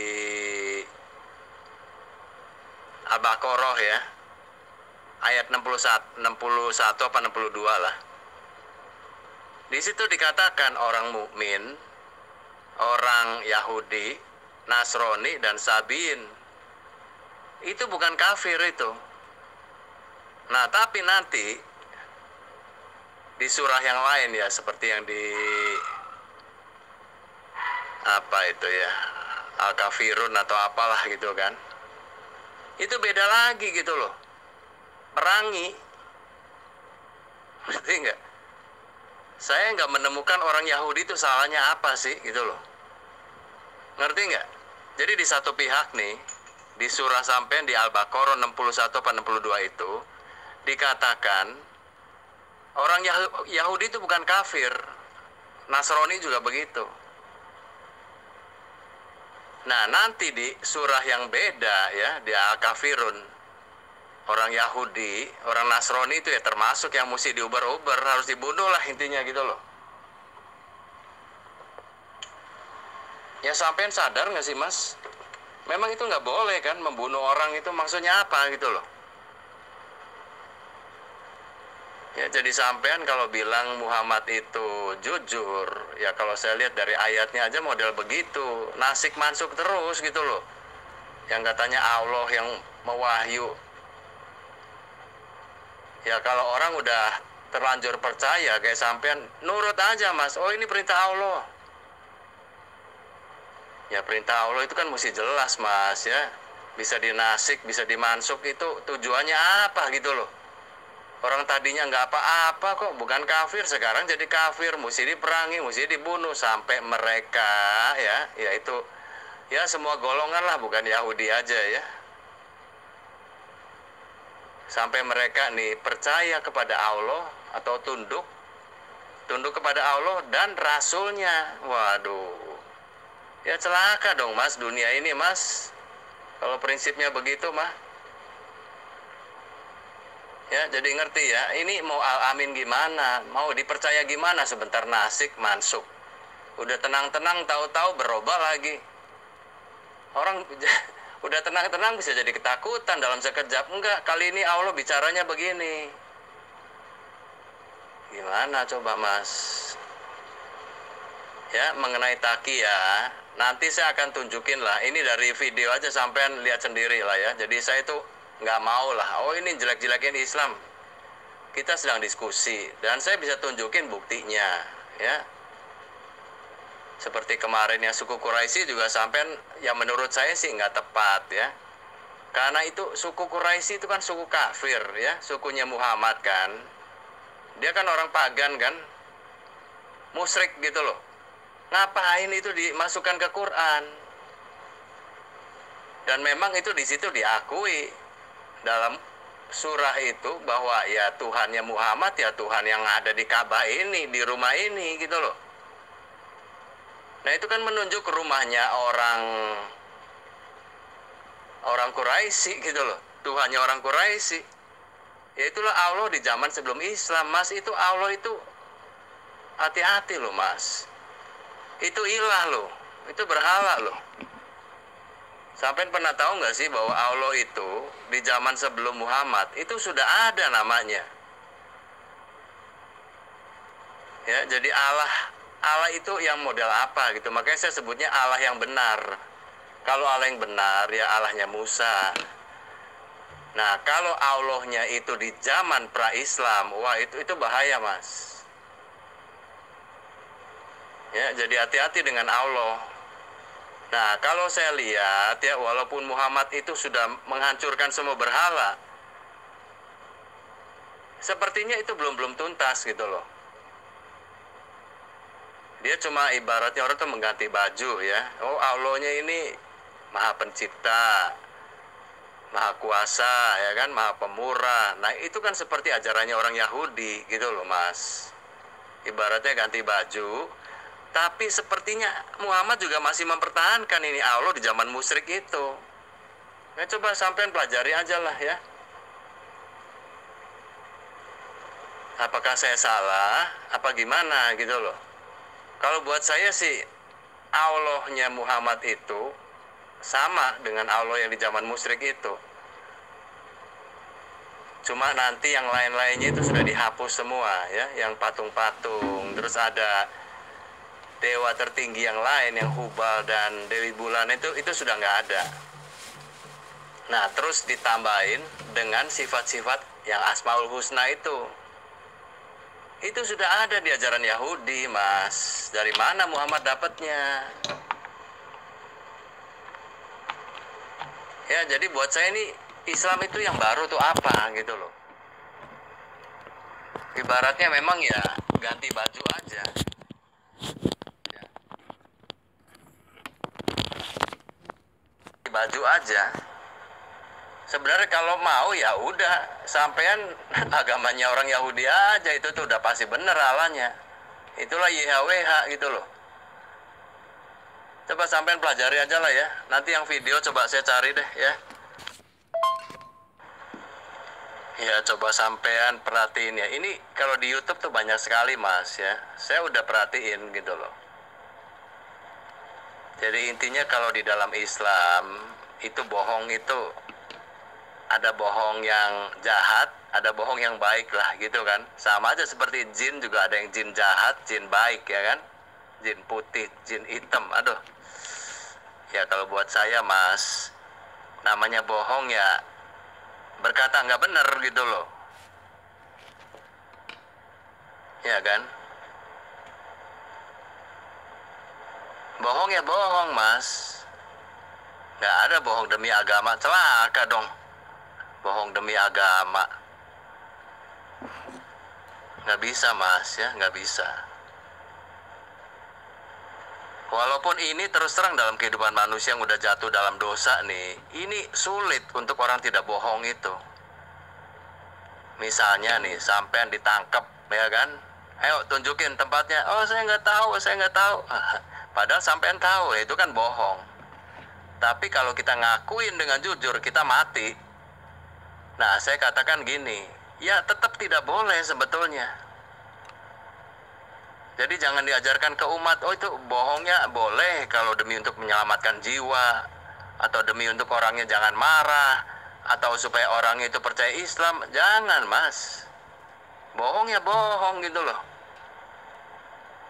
Al-Baqarah ya, ayat 61 apa 62 lah. Di situ dikatakan orang mukmin, orang Yahudi, Nasrani dan Sabiin itu bukan kafir itu. Nah tapi nanti di surah yang lain ya, seperti yang di apa itu ya, Al-Kafirun atau apalah gitu kan, itu beda lagi gitu loh. Perangi, ngerti nggak? Saya nggak menemukan orang Yahudi itu salahnya apa sih gitu loh, ngerti nggak? Jadi di satu pihak nih, di surah sampean di Al-Baqarah 61 atau 62 itu dikatakan orang Yahudi itu bukan kafir, Nasrani juga begitu. Nah nanti di surah yang beda ya, di Al-Kafirun, orang Yahudi, orang Nasrani itu ya termasuk yang mesti diuber-uber, harus dibunuh lah intinya gitu loh. Ya sampean sadar nggak sih Mas? Memang itu nggak boleh kan, membunuh orang itu maksudnya apa gitu loh. Ya jadi sampean kalau bilang Muhammad itu jujur, ya kalau saya lihat dari ayatnya aja model begitu, nasik mansuk terus gitu loh. Yang katanya Allah yang mewahyu. Ya kalau orang udah terlanjur percaya kayak sampean, nurut aja Mas, oh ini perintah Allah. Ya perintah Allah itu kan mesti jelas Mas ya. Bisa dinasik, bisa dimansuk, itu tujuannya apa gitu loh. Orang tadinya nggak apa-apa kok, bukan kafir, sekarang jadi kafir, mesti diperangi, mesti dibunuh sampai mereka ya, yaitu ya semua golongan lah, bukan Yahudi aja ya. Sampai mereka nih percaya kepada Allah atau tunduk kepada Allah dan Rasulnya. Waduh, ya celaka dong Mas dunia ini Mas, kalau prinsipnya begitu mah. Ya, jadi ngerti ya, ini mau al-amin gimana, mau dipercaya gimana, sebentar nasik, mansuk. Udah tenang-tenang, tahu-tahu berubah lagi. Orang udah tenang-tenang bisa jadi ketakutan dalam sekejap. Enggak, kali ini Allah bicaranya begini. Gimana coba Mas? Ya, mengenai takia, nanti saya akan tunjukin lah. Ini dari video aja sampean lihat sendiri lah ya. Jadi saya itu nggak mau lah, oh ini jelek-jelekin Islam. Kita sedang diskusi dan saya bisa tunjukin buktinya ya. Seperti kemarin yang suku Quraisy juga sampean, yang menurut saya sih nggak tepat ya. Karena itu suku Quraisy itu kan suku kafir ya, sukunya Muhammad kan. Dia kan orang pagan kan, musyrik gitu loh. Ngapain itu dimasukkan ke Quran? Dan memang itu di situ diakui dalam surah itu bahwa ya Tuhannya Muhammad ya Tuhan yang ada di Ka'bah ini, di rumah ini gitu loh. Nah itu kan menunjuk rumahnya orang Quraisy gitu loh, Tuhannya orang Quraisy. Ya itulah Allah di zaman sebelum Islam, Mas. Itu Allah itu hati-hati loh, Mas. Itu ilah loh, itu berhala loh. Sampai pernah tahu nggak sih bahwa Allah itu di zaman sebelum Muhammad itu sudah ada namanya. Ya, jadi Allah itu yang model apa gitu. Makanya saya sebutnya Allah yang benar. Kalau Allah yang benar ya Allahnya Musa. Nah, kalau Allahnya itu di zaman pra-Islam, wah itu bahaya, Mas. Ya, jadi hati-hati dengan Allah. Nah, kalau saya lihat ya, walaupun Muhammad itu sudah menghancurkan semua berhala, sepertinya itu belum tuntas gitu loh. Dia cuma ibaratnya orang tuh mengganti baju ya. Oh, Allahnya ini Maha Pencipta, Maha Kuasa, ya kan, Maha Pemurah. Nah, itu kan seperti ajarannya orang Yahudi gitu loh, Mas. Ibaratnya ganti baju. Tapi sepertinya Muhammad juga masih mempertahankan ini Allah di zaman musyrik itu. Nah, coba sampean pelajari aja lah ya. Apakah saya salah? Apa gimana gitu loh. Kalau buat saya sih Allahnya Muhammad itu sama dengan Allah yang di zaman musyrik itu. Cuma nanti yang lain-lainnya itu sudah dihapus semua ya. Yang patung-patung. Terus ada dewa tertinggi yang lain, yang Hubal dan Dewi Bulan itu sudah nggak ada. Nah, terus ditambahin dengan sifat-sifat yang Asmaul Husna itu sudah ada di ajaran Yahudi, Mas. Dari mana Muhammad dapatnya? Ya, jadi buat saya ini Islam itu yang baru tuh apa gitu loh. Ibaratnya memang ya ganti baju aja. Baju aja. Sebenarnya kalau mau ya udah sampean agamanya orang Yahudi aja, itu tuh udah pasti bener alanya. Itulah YHWH gitu loh. Coba sampean pelajari aja lah ya. Nanti yang video coba saya cari deh ya. Ya coba sampean perhatiin ya. Ini kalau di YouTube tuh banyak sekali, Mas ya. Saya udah perhatiin gitu loh. Jadi intinya kalau di dalam Islam itu bohong itu ada bohong yang jahat, ada bohong yang baik lah gitu kan. Sama aja seperti jin juga ada yang jin jahat, jin baik ya kan. Jin putih, jin hitam, aduh. Ya kalau buat saya, Mas, namanya bohong ya berkata nggak benar gitu loh. Ya kan? Bohong ya bohong, Mas. Nggak ada bohong demi agama, celaka dong. Bohong demi agama. Nggak bisa, Mas, ya, nggak bisa. Walaupun ini terus terang dalam kehidupan manusia yang udah jatuh dalam dosa nih, ini sulit untuk orang tidak bohong itu. Misalnya nih, sampean ditangkap, ya kan? Ayo tunjukin tempatnya. Oh, saya nggak tahu. Padahal sampean tahu, itu kan bohong. Tapi kalau kita ngakuin dengan jujur, kita mati. Nah, saya katakan gini, ya tetap tidak boleh sebetulnya. Jadi jangan diajarkan ke umat, oh itu bohongnya boleh kalau demi untuk menyelamatkan jiwa, atau demi untuk orangnya jangan marah, atau supaya orangnya itu percaya Islam. Jangan, Mas. Bohong ya bohong gitu loh.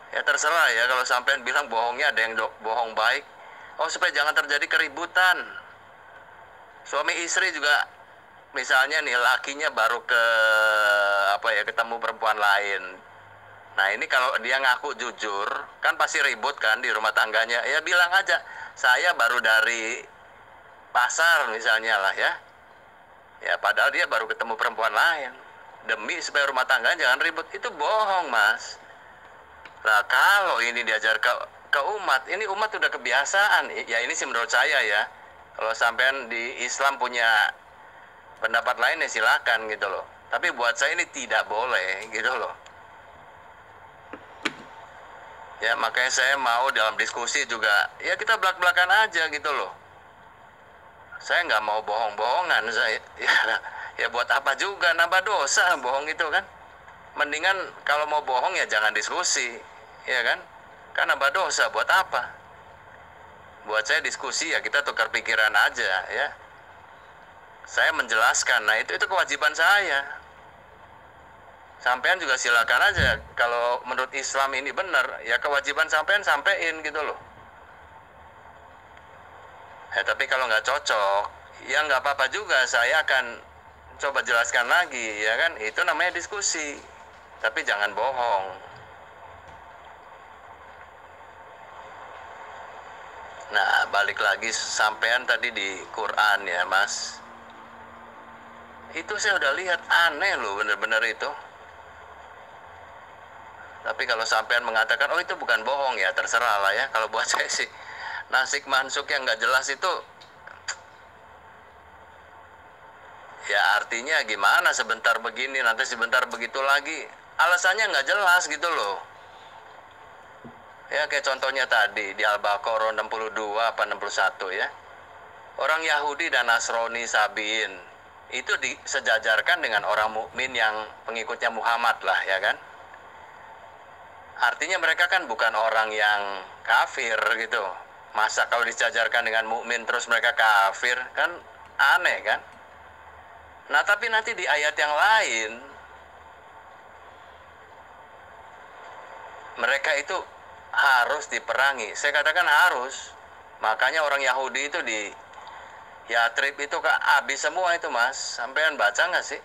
Ya terserah ya kalau sampean bilang bohongnya ada yang bohong baik. Oh supaya jangan terjadi keributan. Suami istri juga misalnya nih lakinya baru ketemu perempuan lain. Nah ini kalau dia ngaku jujur kan pasti ribut kan di rumah tangganya. Ya bilang aja saya baru dari pasar misalnya lah ya. Ya padahal dia baru ketemu perempuan lain. Demi supaya rumah tangganya jangan ribut. Itu bohong, Mas. Nah kalau ini diajar ke umat, ini umat udah kebiasaan. Ya ini sih menurut saya ya. Kalau sampean di Islam punya pendapat lain ya silakan gitu loh. Tapi buat saya ini tidak boleh gitu loh. Ya makanya saya mau dalam diskusi juga, ya kita belak-belakan aja gitu loh. Saya nggak mau bohong-bohongan, saya ya buat apa juga, nambah dosa bohong itu kan. Mendingan kalau mau bohong ya jangan diskusi, ya kan? Kan nambah dosa, buat apa? Buat saya diskusi ya kita tukar pikiran aja ya. Saya menjelaskan, nah itu kewajiban saya. Sampean juga silakan aja, kalau menurut Islam ini benar, ya kewajiban sampean sampein gitu loh. Ya tapi kalau nggak cocok, ya nggak apa-apa juga, saya akan coba jelaskan lagi, ya kan? Itu namanya diskusi, tapi jangan bohong. Nah, balik lagi sampean tadi di Quran ya, Mas. Itu saya udah lihat aneh loh, bener-bener itu. Tapi kalau sampean mengatakan, oh itu bukan bohong ya, terserah lah ya. Kalau buat saya sih, nasik mansuk yang nggak jelas itu, ya artinya gimana, sebentar begini, nanti sebentar begitu lagi. Alasannya nggak jelas gitu loh. Ya kayak contohnya tadi, di Al-Baqarah 62 apa 61 ya. Orang Yahudi dan Nasrani Sabiin, itu disejajarkan dengan orang mukmin yang pengikutnya Muhammad lah ya kan. Artinya mereka kan bukan orang yang kafir gitu. Masa kalau disejajarkan dengan mukmin terus mereka kafir, kan aneh kan? Nah, tapi nanti di ayat yang lain mereka itu harus diperangi. Saya katakan harus. Makanya orang Yahudi itu di Yatrib itu habis semua itu, Mas. Sampean baca nggak sih?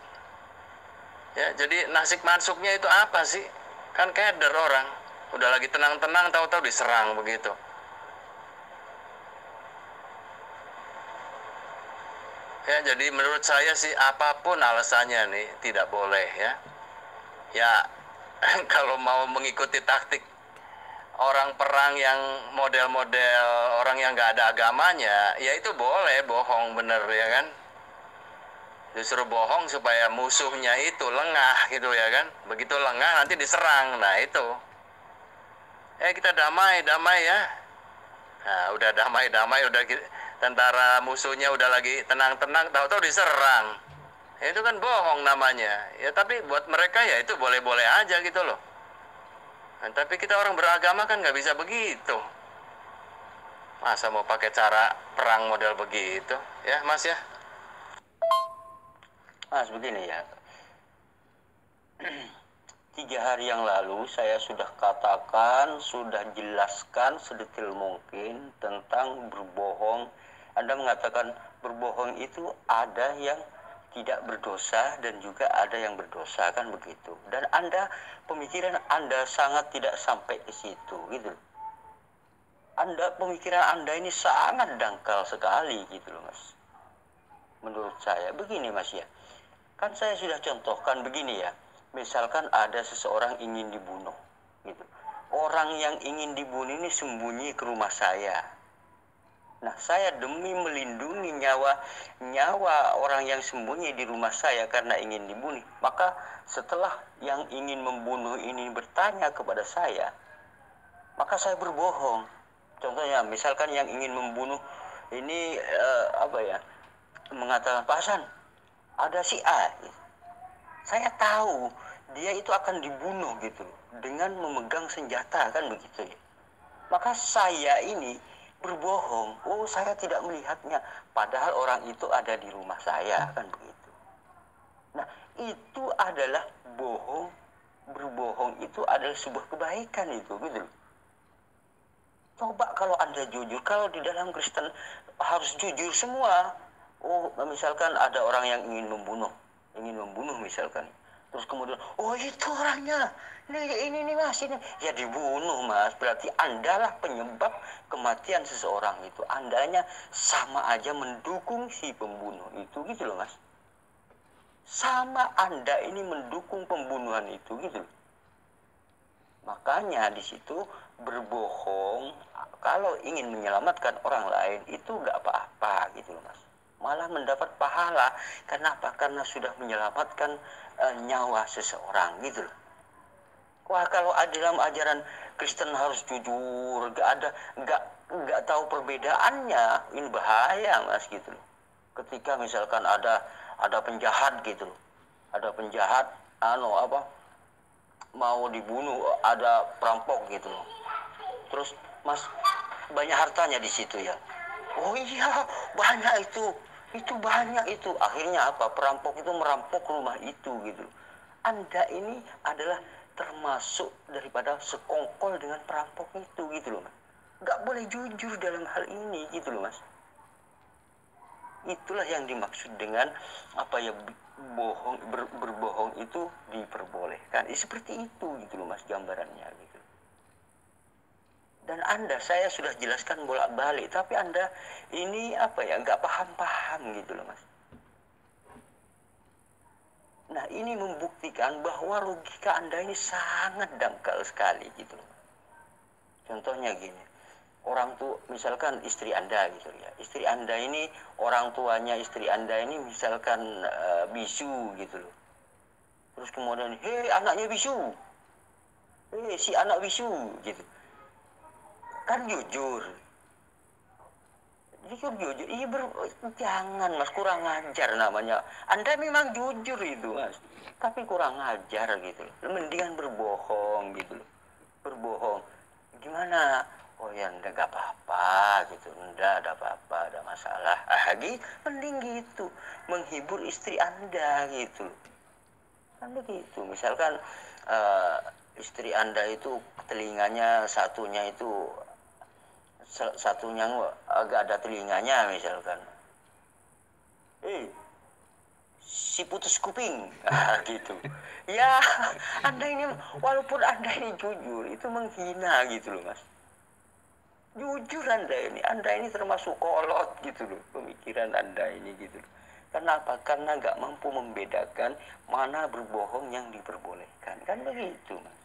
Ya, jadi nasik mansuknya itu apa sih? Kan keder orang, udah lagi tenang-tenang tahu-tahu diserang begitu. Ya jadi menurut saya sih apapun alasannya nih tidak boleh ya. Ya kalau mau mengikuti taktik orang perang yang model-model orang yang nggak ada agamanya, ya itu boleh bohong bener ya kan. Justru bohong supaya musuhnya itu lengah gitu ya kan. Begitu lengah nanti diserang. Nah itu kita damai ya. Nah udah damai udah tentara musuhnya udah lagi tenang-tenang, tahu-tahu diserang. Ya, itu kan bohong namanya. Ya tapi buat mereka ya itu boleh-boleh aja gitu loh. Nah, tapi kita orang beragama kan nggak bisa begitu. Masa mau pakai cara perang model begitu ya Mas ya. Mas begini ya, 3 hari yang lalu saya sudah katakan, sudah jelaskan sedetail mungkin tentang berbohong. Anda mengatakan berbohong itu ada yang tidak berdosa dan juga ada yang berdosa, kan begitu. Dan Anda, pemikiran Anda sangat tidak sampai ke situ gitu. Pemikiran Anda ini sangat dangkal sekali gitu loh Mas. Menurut saya begini Mas ya. Kan saya sudah contohkan begini ya, misalkan ada seseorang ingin dibunuh, gitu. Orang yang ingin dibunuh ini sembunyi ke rumah saya. Nah, saya demi melindungi nyawa orang yang sembunyi di rumah saya karena ingin dibunuh, maka setelah yang ingin membunuh ini bertanya kepada saya, maka saya berbohong. Contohnya, misalkan yang ingin membunuh ini mengatakan, Pak Hasan, ada si A, saya tahu dia itu akan dibunuh gitu dengan memegang senjata kan begitu ya. Maka saya ini berbohong, oh saya tidak melihatnya, padahal orang itu ada di rumah saya kan begitu. Nah itu adalah berbohong itu adalah sebuah kebaikan itu gitu. Coba kalau Anda jujur, kalau di dalam Kristen harus jujur semua. Oh, misalkan ada orang yang ingin membunuh misalkan. Terus kemudian, oh itu orangnya, ini nih Mas, ini. Ya dibunuh Mas, berarti Anda lah penyebab kematian seseorang itu. Andanya sama aja mendukung si pembunuh itu gitu loh Mas. Sama Anda ini mendukung pembunuhan itu gitu. Makanya di situ berbohong kalau ingin menyelamatkan orang lain itu nggak apa-apa gitu loh Mas. malah mendapat pahala. Kenapa? Karena sudah menyelamatkan nyawa seseorang gitu loh. Wah, kalau dalam ajaran Kristen harus jujur, nggak tahu perbedaannya, ini bahaya Mas gitu loh. Ketika misalkan ada penjahat gitu loh, ada penjahat mau dibunuh, ada perampok gitu loh. Terus Mas, banyak hartanya di situ ya. Oh iya, banyak itu banyak itu. Akhirnya apa? Perampok itu merampok rumah itu gitu. Anda ini adalah termasuk daripada sekongkol dengan perampok itu gitu loh Mas. Nggak boleh jujur dalam hal ini gitu loh Mas. Itulah yang dimaksud dengan berbohong itu diperbolehkan. Seperti itu gitu loh Mas gambarannya gitu. Dan saya sudah jelaskan bolak-balik, tapi Anda ini nggak paham-paham gitu loh Mas. Nah, ini membuktikan bahwa logika Anda ini sangat dangkal sekali gitu loh. Contohnya gini, orang tua, misalkan istri Anda gitu ya. Istri Anda ini, orang tuanya istri Anda ini misalkan bisu gitu loh. Terus kemudian, hei anaknya bisu. Hei si anak bisu gitu. Kan jujur. Jujur. Iya jangan Mas, kurang ajar namanya. Anda memang jujur itu Mas, tapi kurang ajar gitu loh. Mendingan berbohong gitu loh. Berbohong. Gimana? Oh ya enggak apa-apa gitu. Enggak ada apa-apa, ada masalah. Gitu, mending gitu. Menghibur istri Anda gitu loh. Kan begitu. Misalkan istri Anda itu telinganya satunya agak ada telinganya misalkan. Si putus kuping. Gitu. Ya, Anda ini walaupun Anda ini jujur, itu menghina gitu loh Mas. Jujur Anda ini termasuk kolot gitu loh, pemikiran Anda ini gitu loh. Kenapa? Karena nggak mampu membedakan mana berbohong yang diperbolehkan. Kan begitu Mas.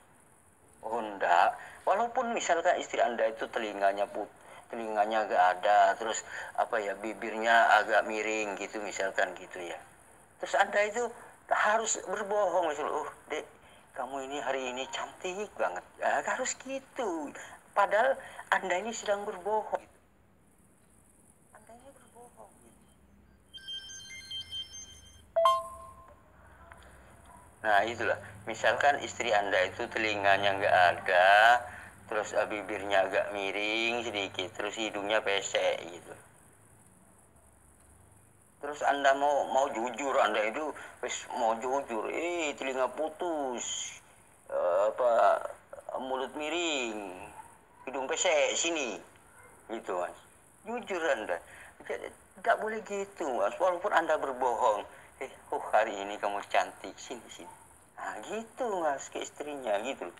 Oh enggak, walaupun misalkan istri Anda itu telinganya nggak ada, terus bibirnya agak miring gitu misalkan gitu ya. Terus Anda itu harus berbohong misalnya, Dek, kamu ini hari ini cantik banget. Harus gitu. Padahal Anda ini sedang berbohong. Anda ini berbohong. Nah itulah, misalkan istri Anda itu telinganya nggak ada, terus bibirnya agak miring sedikit, terus hidungnya pesek gitu. Terus Anda mau jujur, Anda itu mau jujur, telinga putus, mulut miring, hidung pesek sini, gitu Mas. Jujur Anda, nggak boleh gitu Mas. Walaupun Anda berbohong, hari ini kamu cantik, sini. Nah gitu Mas ke istrinya gitu.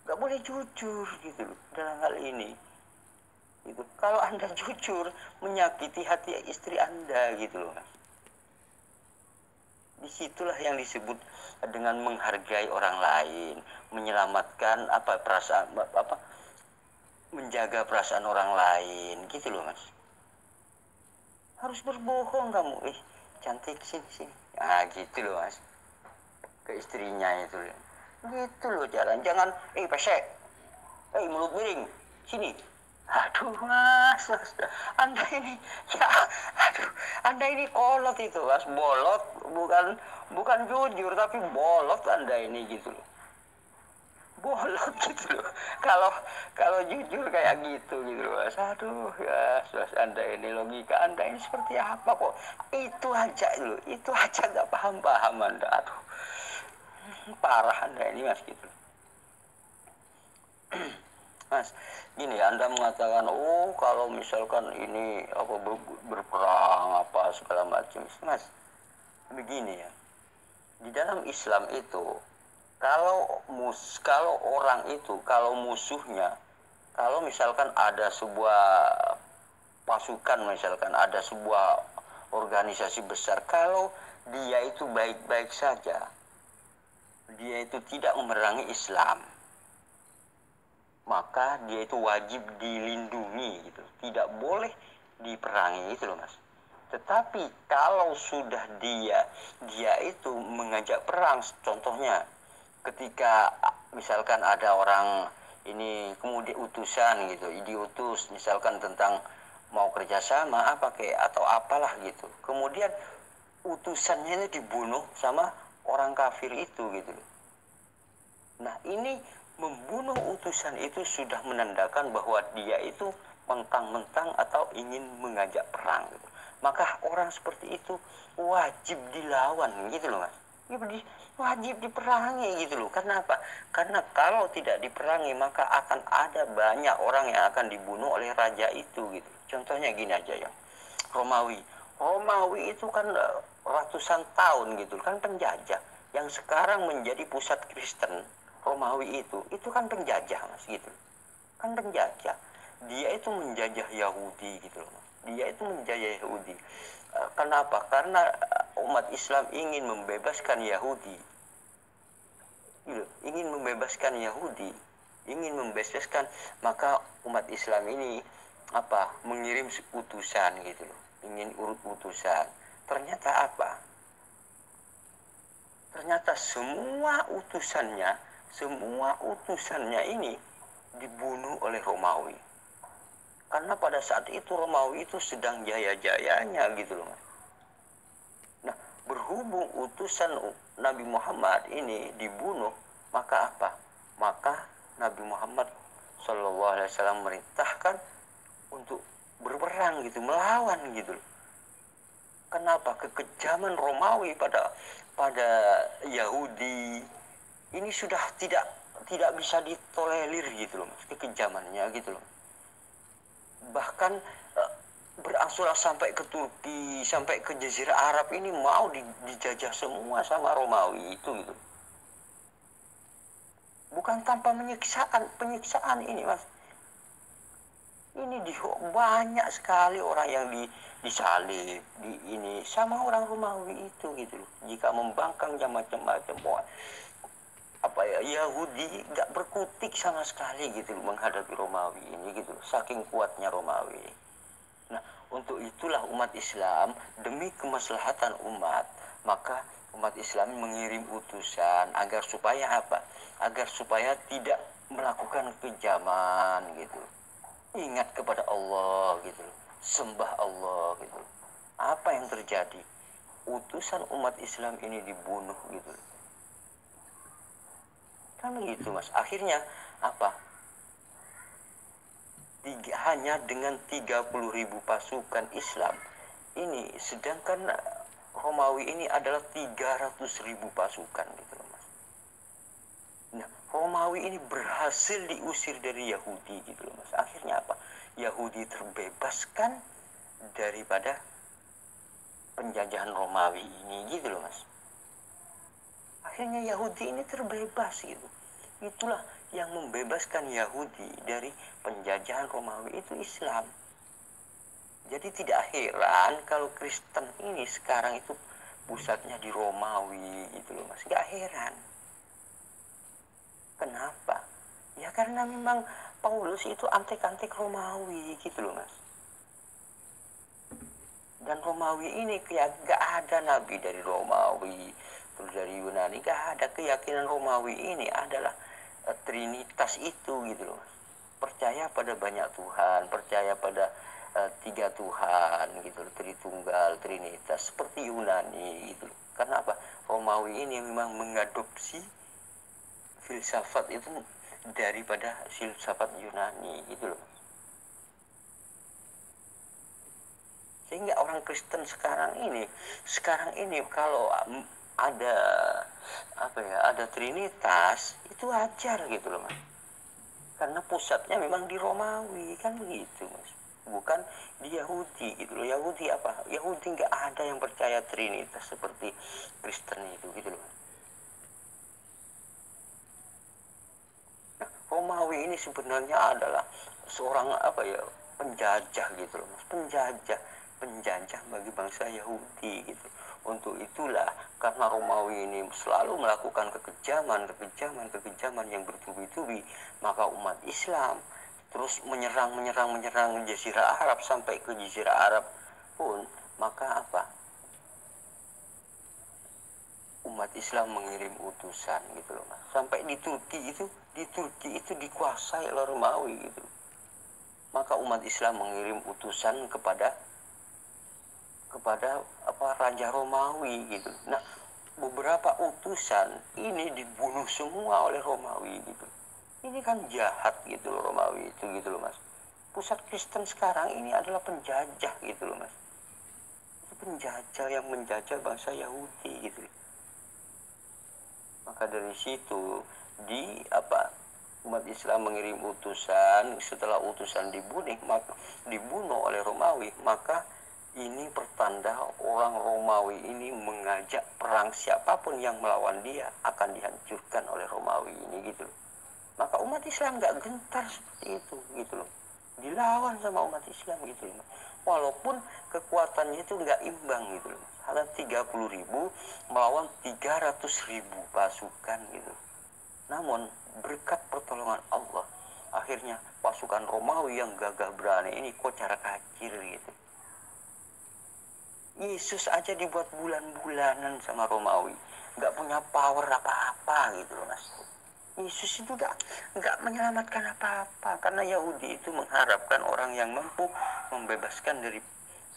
Nggak boleh jujur gitu loh dalam hal ini. Gitu. Kalau Anda jujur, menyakiti hati istri Anda gitu loh Mas. Disitulah yang disebut dengan menghargai orang lain, menyelamatkan menjaga perasaan orang lain gitu loh Mas. Harus berbohong kamu, cantik sini. Nah gitu loh Mas. Ke istrinya itu gitu loh jangan pesek, mulut miring sini. Aduh mas, Anda ini Anda ini kolot itu Mas, bolot, bukan jujur tapi bolot Anda ini gitu loh. Bolot gitu loh. Kalau jujur kayak gitu loh Mas. Aduh ya, Mas, Anda ini logika Anda ini seperti apa kok? Itu aja nggak paham Anda. Aduh. Parah Anda ini Mas gitu. Mas, gini Anda mengatakan, kalau misalkan ini berperang segala macam. Mas, begini ya. Di dalam Islam itu kalau orang itu, kalau musuhnya, kalau misalkan ada sebuah pasukan, misalkan ada sebuah organisasi besar, kalau dia itu baik-baik saja, dia itu tidak memerangi Islam, maka dia itu wajib dilindungi gitu, tidak boleh diperangi gitu loh Mas. Tetapi kalau sudah dia itu mengajak perang, contohnya ketika misalkan ada orang ini kemudian utusan gitu, diutus misalkan tentang mau kerjasama apa kayak atau apalah gitu, kemudian utusannya itu dibunuh sama orang kafir itu gitu. Nah ini membunuh utusan itu sudah menandakan bahwa dia itu mentang-mentang atau ingin mengajak perang gitu. Maka orang seperti itu wajib dilawan gitu loh mas, wajib diperangi gitu loh. Karena apa? Karena kalau tidak diperangi maka akan ada banyak orang yang akan dibunuh oleh raja itu gitu. Contohnya gini aja ya, Romawi itu kan ratusan tahun gitu kan penjajah, yang sekarang menjadi pusat Kristen. Romawi itu kan penjajah mas gitu, kan penjajah. Dia itu menjajah Yahudi gitu loh mas, dia itu menjajah Yahudi. Kenapa? Karena umat Islam ingin membebaskan Yahudi gitu. Ingin membebaskan, maka umat Islam ini mengirim utusan gitu loh, ingin urut utusan. Ternyata semua utusannya ini dibunuh oleh Romawi. Karena pada saat itu Romawi itu sedang jaya-jayanya gitu loh. Nah, berhubung utusan Nabi Muhammad ini dibunuh, maka Maka Nabi Muhammad SAW merintahkan untuk berperang gitu, melawan gitu loh. Kenapa? Kekejaman Romawi pada Yahudi ini sudah tidak bisa ditolerir gitu loh, kekejamannya gitu loh. Bahkan berangsur sampai ke Turki, sampai ke Jazirah Arab ini mau dijajah semua sama Romawi itu gitu. Bukan tanpa penyiksaan ini mas. Ini banyak sekali orang yang disalib ini sama orang Romawi itu gitu loh. Jika membangkang macam-macam Yahudi nggak berkutik sama sekali gitu loh menghadapi Romawi ini gitu loh, saking kuatnya Romawi. Nah untuk itulah umat Islam demi kemaslahatan umat, maka umat Islam mengirim utusan agar supaya agar supaya tidak melakukan kejaman gitu, ingat kepada Allah gitu, sembah Allah gitu. Apa yang terjadi? Utusan umat Islam ini dibunuh gitu. Kan gitu mas. Akhirnya hanya dengan 30.000 pasukan Islam ini, sedangkan Romawi ini adalah 300.000 pasukan gitu mas. Nah Romawi ini berhasil diusir dari Yahudi gitu mas. Akhirnya Yahudi terbebaskan daripada penjajahan Romawi ini gitu loh mas. Akhirnya Yahudi ini terbebas gitu. Itulah yang membebaskan Yahudi dari penjajahan Romawi itu Islam. Jadi tidak heran kalau Kristen ini sekarang itu pusatnya di Romawi gitu loh mas. Gak heran. Kenapa? Ya karena memang Paulus itu antek-antek Romawi gitu loh mas. Dan Romawi ini gak ada nabi dari Romawi, terus dari Yunani, gak ada. Keyakinan Romawi ini adalah Trinitas itu gitu loh. Percaya pada banyak Tuhan, percaya pada 3 Tuhan gitu, Tritunggal, Trinitas, seperti Yunani gitu. Karena Romawi ini memang mengadopsi filsafat itu daripada filsafat Yunani gitu loh. Sehingga orang Kristen sekarang ini kalau ada ada Trinitas itu wajar gitu loh mas, karena pusatnya memang di Romawi kan begitu mas, bukan di Yahudi gitu loh. Yahudi nggak ada yang percaya Trinitas seperti Kristen itu gitu loh. Nah, Romawi ini sebenarnya adalah seorang penjajah gitu loh mas, penjajah bagi bangsa Yahudi gitu. Untuk itulah karena Romawi ini selalu melakukan kekejaman yang bertubi-tubi, maka umat Islam terus menyerang Jazirah Arab sampai ke Jazirah Arab pun Maka apa? Umat Islam mengirim utusan gitu loh Mas. Sampai di Turki itu dikuasai oleh Romawi gitu. Maka umat Islam mengirim utusan kepada Raja Romawi gitu. Nah, beberapa utusan ini dibunuh semua oleh Romawi gitu. Ini kan jahat gitu loh Romawi itu gitu loh Mas. Pusat Kristen sekarang ini adalah penjajah gitu loh Mas. Itu penjajah yang menjajah bangsa Yahudi gitu. Maka dari situ umat Islam mengirim utusan, setelah utusan dibunuh oleh Romawi, maka ini pertanda orang Romawi ini mengajak perang, siapapun yang melawan dia akan dihancurkan oleh Romawi ini gitu loh. Maka umat Islam nggak gentar seperti itu gitu loh, dilawan sama umat Islam gitu loh. Walaupun kekuatannya itu nggak imbang gitu loh, ada 30.000 melawan 300.000 pasukan gitu. Namun berkat pertolongan Allah, akhirnya pasukan Romawi yang gagah berani ini kocar kacir gitu. Yesus aja dibuat bulan-bulanan sama Romawi, nggak punya power apa-apa gitu loh Mas. Yesus itu nggak menyelamatkan apa-apa, karena Yahudi itu mengharapkan orang yang mampu membebaskan dari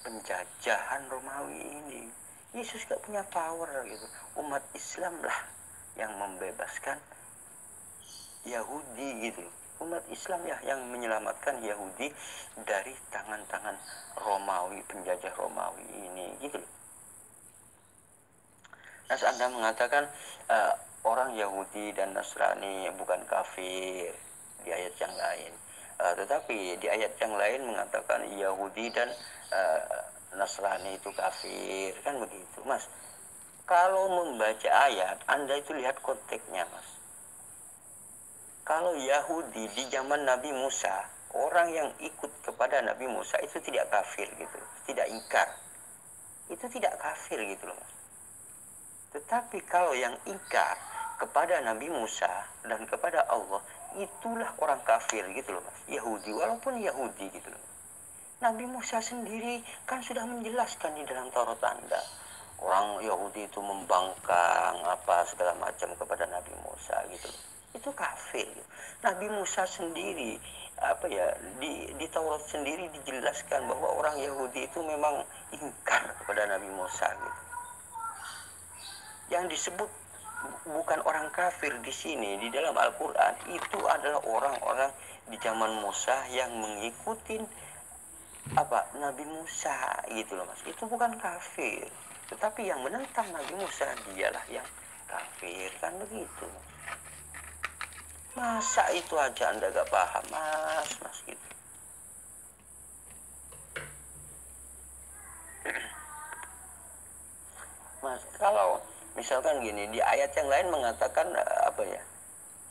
penjajahan Romawi ini. Yesus nggak punya power gitu. Umat Islam lah yang membebaskan Yahudi gitu. Umat Islam ya yang menyelamatkan Yahudi dari tangan-tangan Romawi, penjajah Romawi ini gitu. Nah, Anda mengatakan orang Yahudi dan Nasrani bukan kafir di ayat yang lain, tetapi di ayat yang lain mengatakan Yahudi dan Nasrani itu kafir, kan begitu Mas. Kalau membaca ayat, Anda itu lihat konteksnya Mas. Kalau Yahudi di zaman Nabi Musa, orang yang ikut kepada Nabi Musa itu tidak kafir gitu, tidak ingkar, itu tidak kafir gitu loh Mas. Tetapi kalau yang ingkar kepada Nabi Musa dan kepada Allah, itulah orang kafir gitu loh Mas. Yahudi, walaupun Yahudi gitu loh. Nabi Musa sendiri kan sudah menjelaskan di dalam Taurat Anda, orang Yahudi itu membangkang apa segala macam kepada Nabi Musa gitu loh. Itu kafir. Nabi Musa sendiri di Taurat sendiri dijelaskan bahwa orang Yahudi itu memang ingkar kepada Nabi Musa gitu. Yang disebut bukan orang kafir di sini di dalam Al-Qur'an itu adalah orang-orang di zaman Musa yang mengikuti Nabi Musa gitu loh Mas. Itu bukan kafir. Tetapi yang menentang Nabi Musa dialah yang kafir, kan begitu. Masa itu aja Anda gak paham Mas gitu. Mas, kalau misalkan gini, di ayat yang lain mengatakan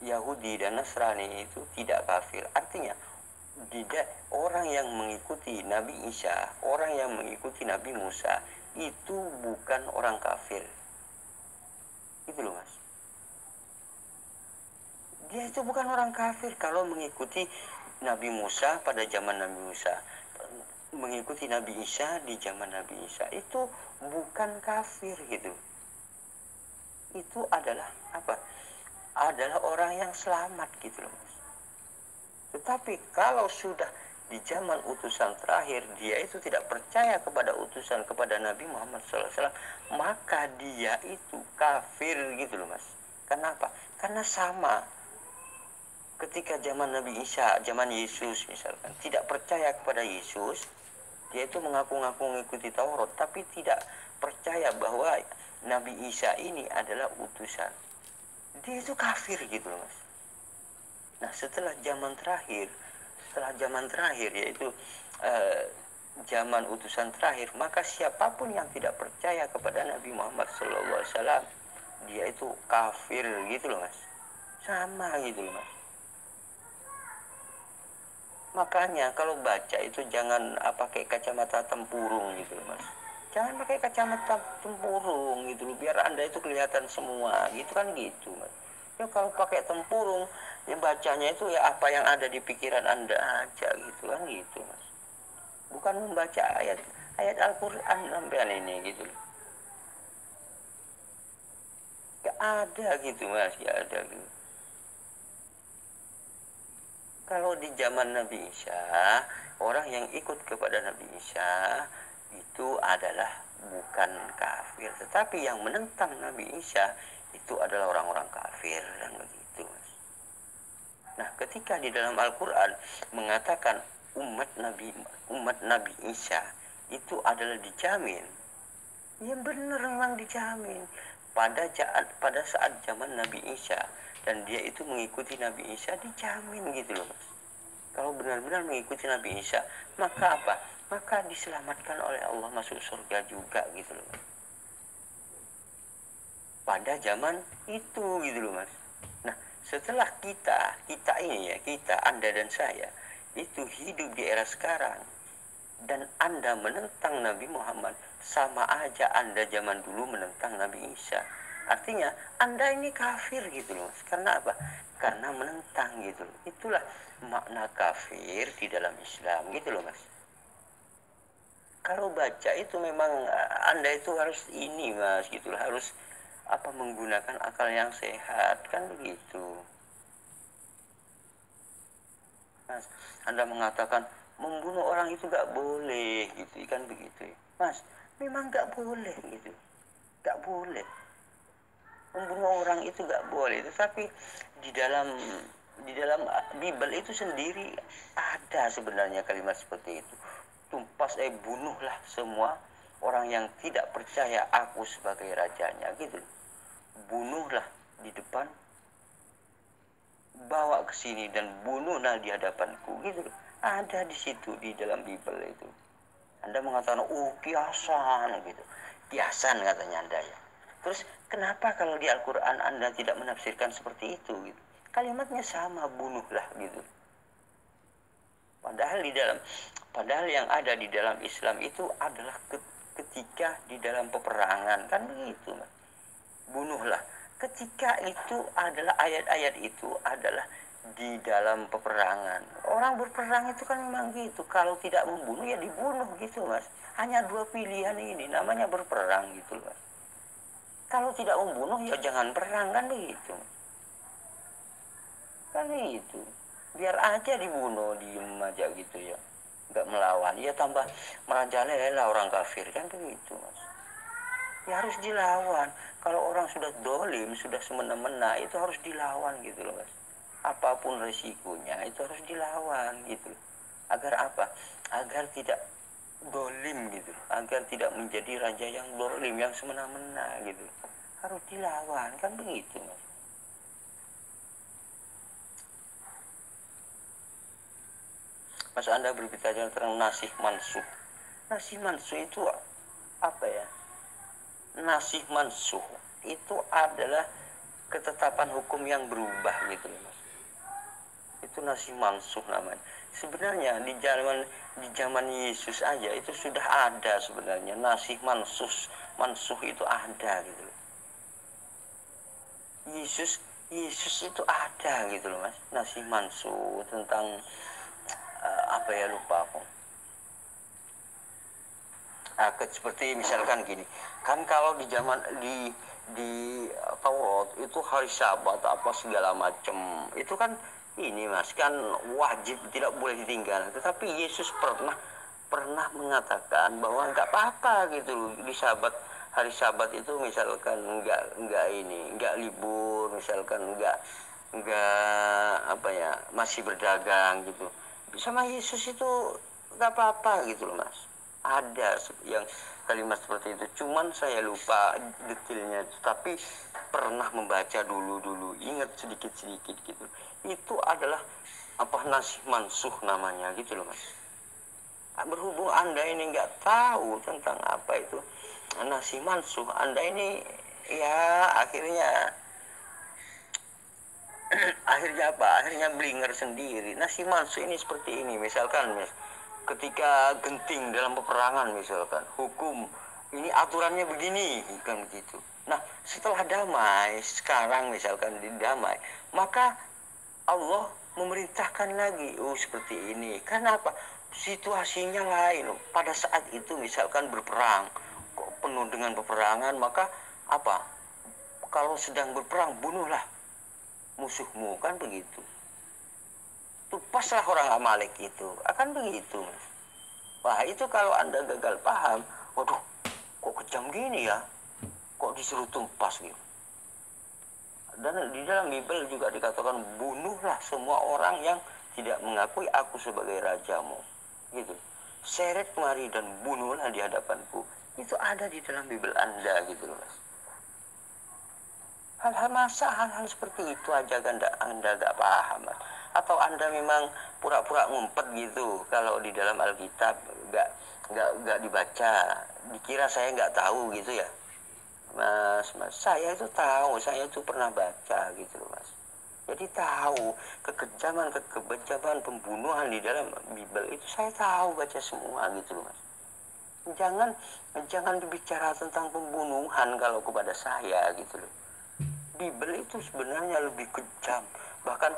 Yahudi dan Nasrani itu tidak kafir. Artinya tidak, orang yang mengikuti Nabi Isa, orang yang mengikuti Nabi Musa itu bukan orang kafir. Itu loh Mas. Dia itu bukan orang kafir kalau mengikuti Nabi Musa pada zaman Nabi Musa, mengikuti Nabi Isa di zaman Nabi Isa, itu bukan kafir gitu. Itu adalah adalah orang yang selamat gitu loh Mas. Tetapi kalau sudah di zaman utusan terakhir dia itu tidak percaya kepada utusan kepada Nabi Muhammad SAW, maka dia itu kafir gitu loh Mas. Kenapa? Karena sama ketika zaman Nabi Isa, zaman Yesus misalkan, tidak percaya kepada Yesus, dia itu mengaku-ngaku mengikuti Taurat, tapi tidak percaya bahwa Nabi Isa ini adalah utusan. Dia itu kafir gitu loh Mas. Nah, setelah zaman terakhir yaitu zaman utusan terakhir, maka siapapun yang tidak percaya kepada Nabi Muhammad SAW, dia itu kafir gitu loh Mas. Sama gitu loh Mas. Makanya kalau baca itu jangan pakai kacamata tempurung gitu loh Mas. Jangan pakai kacamata tempurung gitu loh, biar Anda itu kelihatan semua gitu kan gitu Mas. Ya kalau pakai tempurung, ya bacanya itu ya apa yang ada di pikiran Anda aja gitu kan gitu Mas. Bukan membaca ayat ayat Al-Quran sampean ini gitu loh. Gak ada gitu mas, gak ada gitu. Kalau di zaman Nabi Isa, orang yang ikut kepada Nabi Isa itu adalah bukan kafir, tetapi yang menentang Nabi Isa itu adalah orang-orang kafir dan begitu mas. Nah, ketika di dalam Al-Quran mengatakan umat Nabi Isa itu adalah dijamin, ya benar memang dijamin. Pada saat zaman Nabi Isa dan dia itu mengikuti Nabi Isa dijamin gitu loh mas. Kalau benar-benar mengikuti Nabi Isa, maka apa? Maka diselamatkan oleh Allah masuk surga juga gitu loh mas. Pada zaman itu gitu loh mas. Nah, setelah kita ini ya, Anda dan saya itu hidup di era sekarang dan Anda menentang Nabi Muhammad, sama aja Anda zaman dulu menentang Nabi Isa. Artinya Anda ini kafir gitu loh mas. Karena apa? Karena menentang gitu loh. Itulah makna kafir di dalam Islam gitu loh mas. Kalau baca itu memang Anda itu harus ini mas gitu loh, harus menggunakan akal yang sehat kan begitu mas. Anda mengatakan membunuh orang itu gak boleh gitu kan begitu mas. Memang gak boleh gitu, gak boleh membunuh orang itu gak boleh. Tetapi di dalam Bible itu sendiri ada sebenarnya kalimat seperti itu. Bunuhlah semua orang yang tidak percaya aku sebagai rajanya gitu. Bunuhlah di depan, bawa ke sini dan bunuhlah di hadapanku gitu. Ada di situ di dalam Bible itu. Anda mengatakan kiasan gitu, kiasan katanya Anda ya. Terus kenapa kalau di Al-Quran Anda tidak menafsirkan seperti itu gitu? Kalimatnya sama, bunuhlah gitu. Padahal yang ada di dalam Islam itu adalah ketika di dalam peperangan kan begitu mas. Bunuhlah, ketika itu adalah ayat-ayat itu adalah di dalam peperangan. Orang berperang itu kan memang gitu, kalau tidak membunuh ya dibunuh gitu mas. Hanya dua pilihan ini, namanya berperang gitu mas. Kalau tidak membunuh ya jangan perang kan begitu. Kan begitu. Biar aja dibunuh, diem aja gitu ya, nggak melawan, ya tambah merajalela orang kafir kan begitu mas. Ya harus dilawan. Kalau orang sudah dolim, sudah semena-mena, itu harus dilawan gitu loh mas. Apapun resikonya itu harus dilawan gitu. Agar apa? Agar tidak dolim gitu, agar tidak menjadi raja yang dolim, yang semena-mena gitu. Harus dilawan kan begitu mas. Mas Anda berbicara tentang nasih mansuh. Nasih mansuh itu apa ya? Nasih mansuh itu adalah ketetapan hukum yang berubah gitu loh mas. Itu nasih mansuh namanya. Sebenarnya di zaman Yesus aja itu sudah ada sebenarnya nasih mansuh itu ada gitu loh. Yesus itu ada gitu loh mas, nasih mansuh tentang lupa aku. Seperti misalkan gini, kan kalau di zaman di Taurat itu hari Sabat apa segala macam itu kan ini mas, kan wajib, tidak boleh ditinggal. Tetapi Yesus pernah mengatakan bahwa nggak apa-apa gitu di hari Sabat itu misalkan nggak libur, misalkan nggak masih berdagang gitu. Sama Yesus itu nggak apa-apa gitu loh mas. Ada yang kalimat seperti itu, cuman saya lupa detailnya, tapi pernah membaca dulu, ingat sedikit gitu. Itu adalah nasih mansuh namanya gitu loh mas. Berhubung Anda ini nggak tahu tentang apa itu nasih mansuh, Anda ini ya akhirnya akhirnya blinger sendiri. Nasih mansuh ini seperti ini, misalkan ketika genting dalam peperangan, misalkan hukum ini aturannya begini kan begitu. Nah setelah damai, sekarang misalkan damai, maka Allah memerintahkan lagi seperti ini. Karena apa? situasinya lain. Pada saat itu misalkan berperang, kok penuh dengan peperangan, maka apa? Kalau sedang berperang, bunuhlah musuhmu, kan begitu. Tupaslah orang Amalek itu, akan begitu, Mas. Wah, itu kalau Anda gagal paham, waduh, kok kejam gini ya? Kok disuruh tumpas gitu? Dan di dalam Bible juga dikatakan, bunuhlah semua orang yang tidak mengakui aku sebagai rajamu. Gitu. Seret mari dan bunuhlah di hadapanku. Itu ada di dalam Bible Anda gitu loh, Mas. Hal-hal seperti itu aja Anda gak paham, Mas. Atau Anda memang pura-pura ngumpet gitu kalau di dalam Alkitab gak dibaca, dikira saya nggak tahu gitu ya. Mas, saya itu tahu, saya itu pernah baca gitu loh, Mas. Jadi tahu kekejaman pembunuhan di dalam Bible itu saya tahu, baca semua gitu loh, Mas. Jangan berbicara tentang pembunuhan kalau kepada saya gitu loh. Bible itu sebenarnya lebih kejam. Bahkan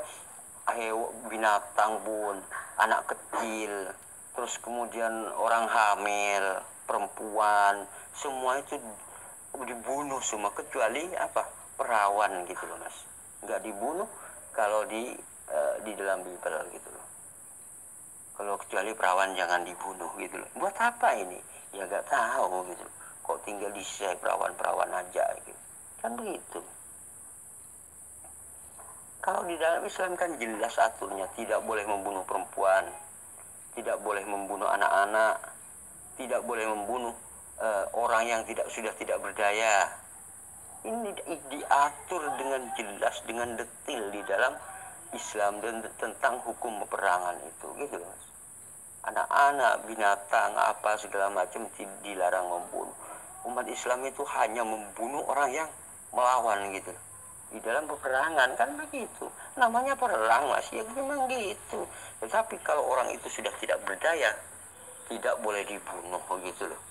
binatang pun, anak kecil, terus kemudian orang hamil, perempuan, semua itu dibunuh semua, kecuali apa? Perawan gitu loh, Mas. Nggak dibunuh kalau di dalam Bible gitu loh. Kalau kecuali perawan jangan dibunuh gitu loh. Buat apa ini? Ya nggak tahu gitu loh. Kok tinggal di sisi perawan-perawan aja gitu. Kan begitu. Kalau di dalam Islam kan jelas aturnya, tidak boleh membunuh perempuan, tidak boleh membunuh anak-anak, tidak boleh membunuh orang yang sudah tidak berdaya. Ini diatur dengan jelas, dengan detail di dalam Islam dan tentang hukum peperangan itu, gitu Mas. Anak-anak, binatang, apa segala macam dilarang membunuh. Umat Islam itu hanya membunuh orang yang melawan gitu. Di dalam peperangan kan begitu. Namanya perang, Mas, ya memang gitu. Tetapi kalau orang itu sudah tidak berdaya, tidak boleh dibunuh gitu loh.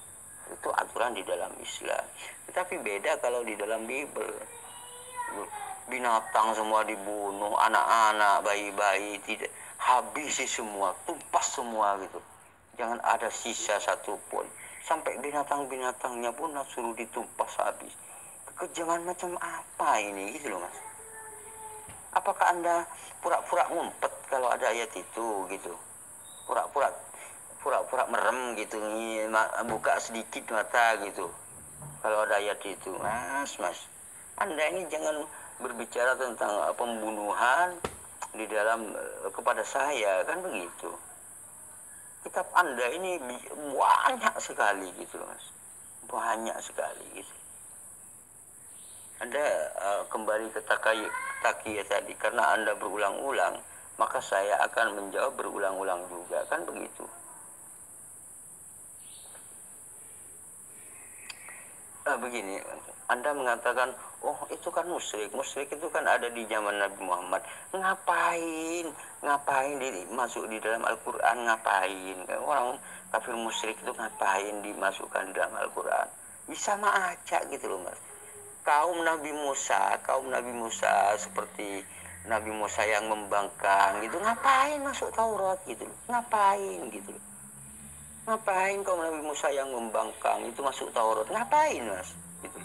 Itu aturan di dalam Islam. Tetapi beda kalau di dalam Bible. Binatang semua dibunuh, anak-anak, bayi-bayi tidak, habisi semua, tumpas semua gitu. Jangan ada sisa satupun. Sampai binatang-binatangnya pun suruh ditumpas habis. Kekejaman macam apa ini gitu loh, Mas. Apakah Anda pura-pura ngumpet kalau ada ayat itu gitu? Pura-pura merem gitu, buka sedikit mata gitu kalau ada ayat itu. Mas, Anda ini jangan berbicara tentang pembunuhan di dalam kepada saya, kan begitu. Kitab Anda ini banyak sekali gitu, Mas. Banyak sekali gitu. Anda kembali ke takiyah tadi, karena Anda berulang-ulang, maka saya akan menjawab berulang-ulang juga, kan begitu. Begini, Anda mengatakan, oh itu kan musyrik itu kan ada di zaman Nabi Muhammad. Ngapain masuk di dalam Al-Quran, ngapain? Orang kafir musyrik itu ngapain dimasukkan di dalam Al-Quran? Bisa sama aja gitu loh, Mas. Kaum Nabi Musa seperti Nabi Musa yang membangkang gitu, ngapain masuk Taurat gitu loh? Ngapain gitu loh? Ngapain kaum Nabi Musa yang membangkang itu masuk Taurat? Ngapain, Mas? Gitu.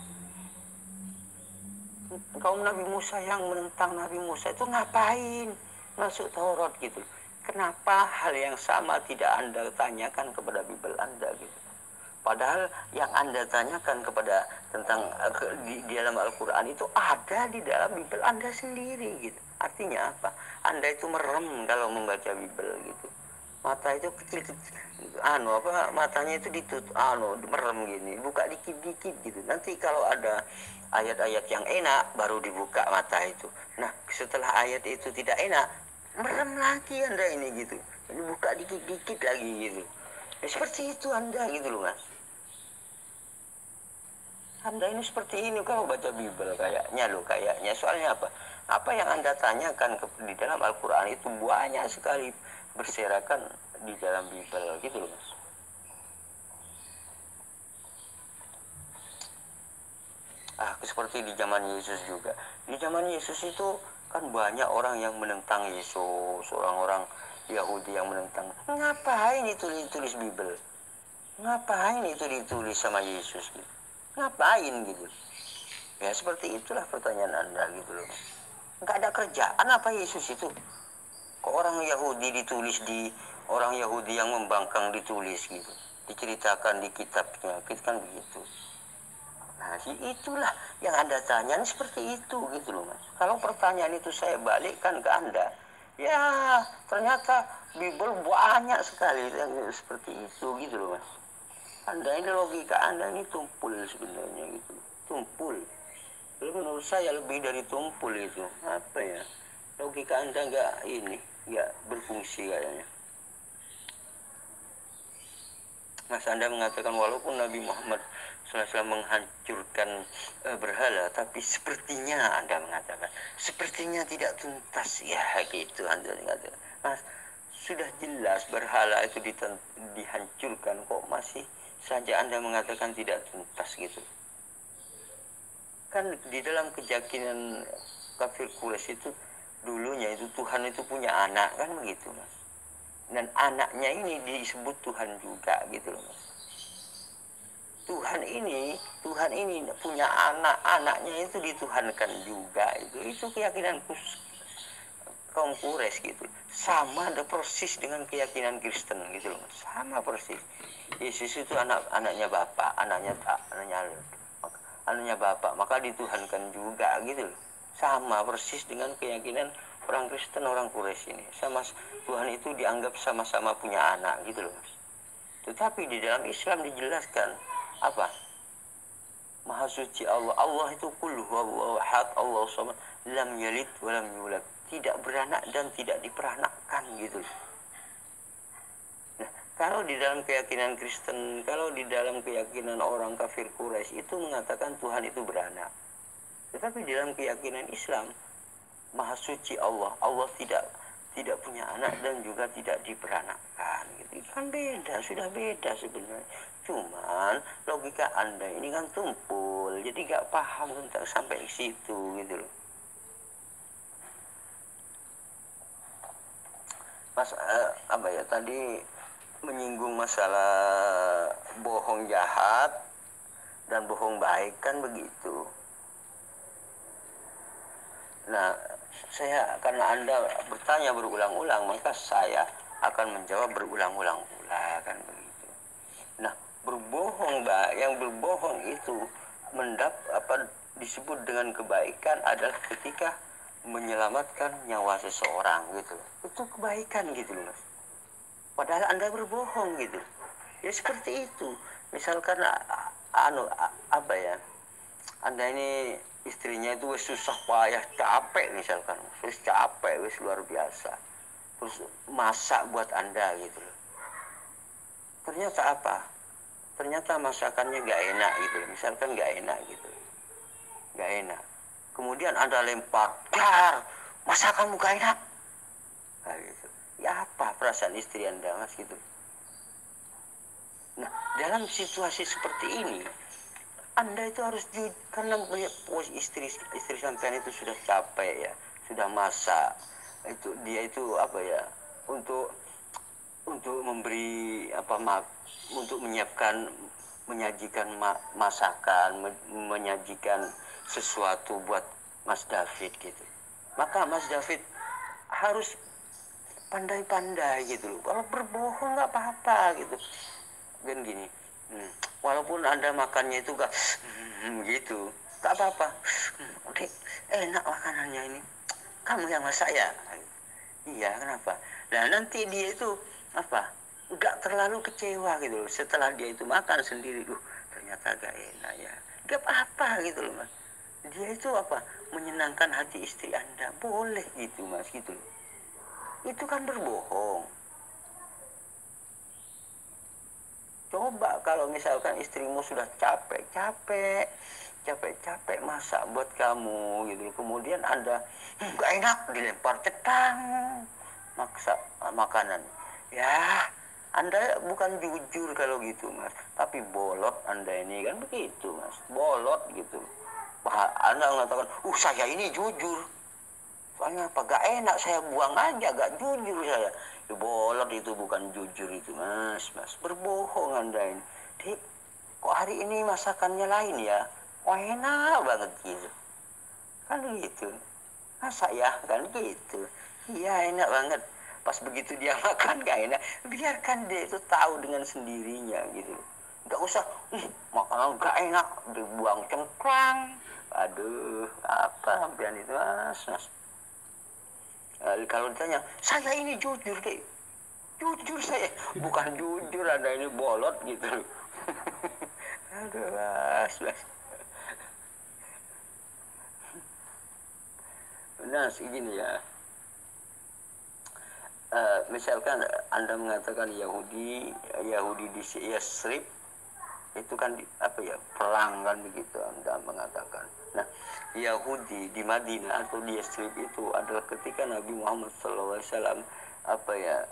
Kaum Nabi Musa yang menentang Nabi Musa itu ngapain masuk Taurat gitu? Kenapa hal yang sama tidak Anda tanyakan kepada Bible Anda gitu? Padahal yang Anda tanyakan kepada tentang di dalam Al-Quran itu ada di dalam Bible Anda sendiri gitu. Artinya apa? Anda itu merem kalau membaca Bible gitu. Mata itu kecil-kecil, matanya itu ditutup, merem gini, buka dikit-dikit gitu. Nanti kalau ada ayat-ayat yang enak, baru dibuka mata itu. Nah, setelah ayat itu tidak enak, merem lagi Anda ini gitu. Dibuka dikit-dikit lagi gitu. Seperti itu Anda gitu loh, Mas. Anda ini seperti ini kalau baca Bible kayaknya. Soalnya apa? Apa yang Anda tanyakan di dalam Al-Quran itu banyak sekali berserakan di dalam Bible gitu loh, Mas. Seperti di zaman Yesus juga. Di zaman Yesus itu kan banyak orang yang menentang Yesus, orang-orang Yahudi yang menentang, ngapain itu ditulis Bible, ngapain itu ditulis sama Yesus gitu, ngapain gitu. Ya seperti itulah pertanyaan Anda gitu loh. Nggak ada kerjaan apa Yesus itu? Kok orang Yahudi ditulis di, orang Yahudi yang membangkang ditulis gitu, diceritakan di kitabnya, gitu kan begitu. Nah itulah yang Anda tanya seperti itu gitu loh Mas. Kalau pertanyaan itu saya balikkan ke Anda, ya ternyata Bible banyak sekali yang seperti itu gitu loh Mas. Anda ini logika Anda ini tumpul sebenarnya gitu, tumpul. Menurut saya lebih dari tumpul itu. Apa ya? Logika Anda nggak berfungsi kayaknya. Mas Anda mengatakan walaupun Nabi Muhammad SAW menghancurkan berhala, tapi sepertinya Anda mengatakan sepertinya tidak tuntas ya gitu Anda mengatakan. Mas, sudah jelas berhala itu dihancurkan, kok masih saja Anda mengatakan tidak tuntas gitu. Kan di dalam keyakinan kafir Quraisy itu dulunya itu Tuhan itu punya anak kan begitu Mas. Dan anaknya ini disebut Tuhan juga gitu loh Mas. Tuhan ini punya anak, anaknya itu dituhankan juga itu keyakinan kaum Quraisy gitu. Sama ada persis dengan keyakinan Kristen gitu loh Mas. Sama persis. Yesus itu anaknya Bapa, anaknya Bapak, maka dituhankan juga gitu loh. Sama persis dengan keyakinan orang Kristen, orang Quraisy ini. Sama Tuhan itu dianggap sama-sama punya anak gitu loh Mas. Tetapi di dalam Islam dijelaskan apa? Maha suci Allah. Allah itu qul huwallahu ahad, Allahu samad, lam yalid wa lam yulad. Tidak beranak dan tidak diperanakkan gitu. Kalau di dalam keyakinan Kristen, kalau di dalam keyakinan orang kafir Quraisy itu mengatakan Tuhan itu beranak. Tetapi di dalam keyakinan Islam, Maha suci Allah, Allah tidak punya anak dan juga tidak diperanakkan. Gitu. Kan beda, sudah beda sebenarnya. Cuman logika Anda ini kan tumpul, jadi gak paham tentang sampai ke situ gitu loh. Mas, apa ya tadi menyinggung masalah bohong jahat dan bohong baik kan begitu. Nah, saya karena Anda bertanya berulang-ulang, maka saya akan menjawab berulang-ulang pula kan begitu. Nah, yang berbohong itu disebut dengan kebaikan adalah ketika menyelamatkan nyawa seseorang gitu. Itu kebaikan gitu loh Mas. Padahal Anda berbohong gitu. Ya seperti itu. Misalkan apa ya? Anda ini istrinya itu wis susah payah capek misalkan. Wis capek, wis luar biasa. Terus masak buat Anda gitu loh. Ternyata apa? Ternyata masakannya gak enak gitu. Misalkan gak enak gitu. Gak enak. Kemudian Anda lempar, dar, masakanmu gak enak. Nah, gitu. Ya apa perasaan istri Anda Mas gitu. Nah dalam situasi seperti ini Anda itu harus karena istri sampean itu sudah capek ya, sudah masak, itu dia itu apa ya untuk memberi untuk menyajikan masakan, menyajikan sesuatu buat Mas David gitu. Maka Mas David harus pandai-pandai gitu loh. Kalau berbohong nggak apa-apa gitu. Dan gini, walaupun Anda makannya itu gak gitu, tak apa-apa. Oke, enak makanannya ini. Kamu yang masak ya? Iya, kenapa? Nah nanti dia itu nggak terlalu kecewa gitu loh. Setelah dia itu makan sendiri, ternyata gak enak ya. Gak apa-apa gitu loh Mas. Dia itu menyenangkan hati istri Anda. Boleh gitu Mas gitu loh. Itu kan berbohong. Coba kalau misalkan istrimu sudah capek masak buat kamu gitu. Kemudian Anda nggak enak, dilempar cetang makanan. Ya, Anda bukan jujur kalau gitu Mas. Tapi bolot Anda ini kan begitu Mas. Bolot gitu. Anda mengatakan, saya ini jujur. Soalnya apa? Gak enak, saya buang aja, gak jujur saya. Ya, bolot itu bukan jujur itu, mas. Berbohong Anda ini. Dek, kok hari ini masakannya lain ya? Oh, enak banget gitu. Kan gitu. Masa ya? Kan gitu. Iya, enak banget. Pas begitu dia makan gak enak, biarkan dia itu tahu dengan sendirinya gitu. Gak usah, makanan gak enak, dibuang cengkrang. Aduh, apa sampean itu, mas. Kalau ditanya, saya ini jujur deh. Jujur saya, bukan jujur ada ini bolot gitu. Aduh, mas. Nah, segini ya. Misalkan Anda mengatakan Yahudi di Yasrib itu kan apa ya, perang kan begitu Anda mengatakan. Nah, Yahudi di Madinah atau di Yasrib itu adalah ketika Nabi Muhammad SAW apa ya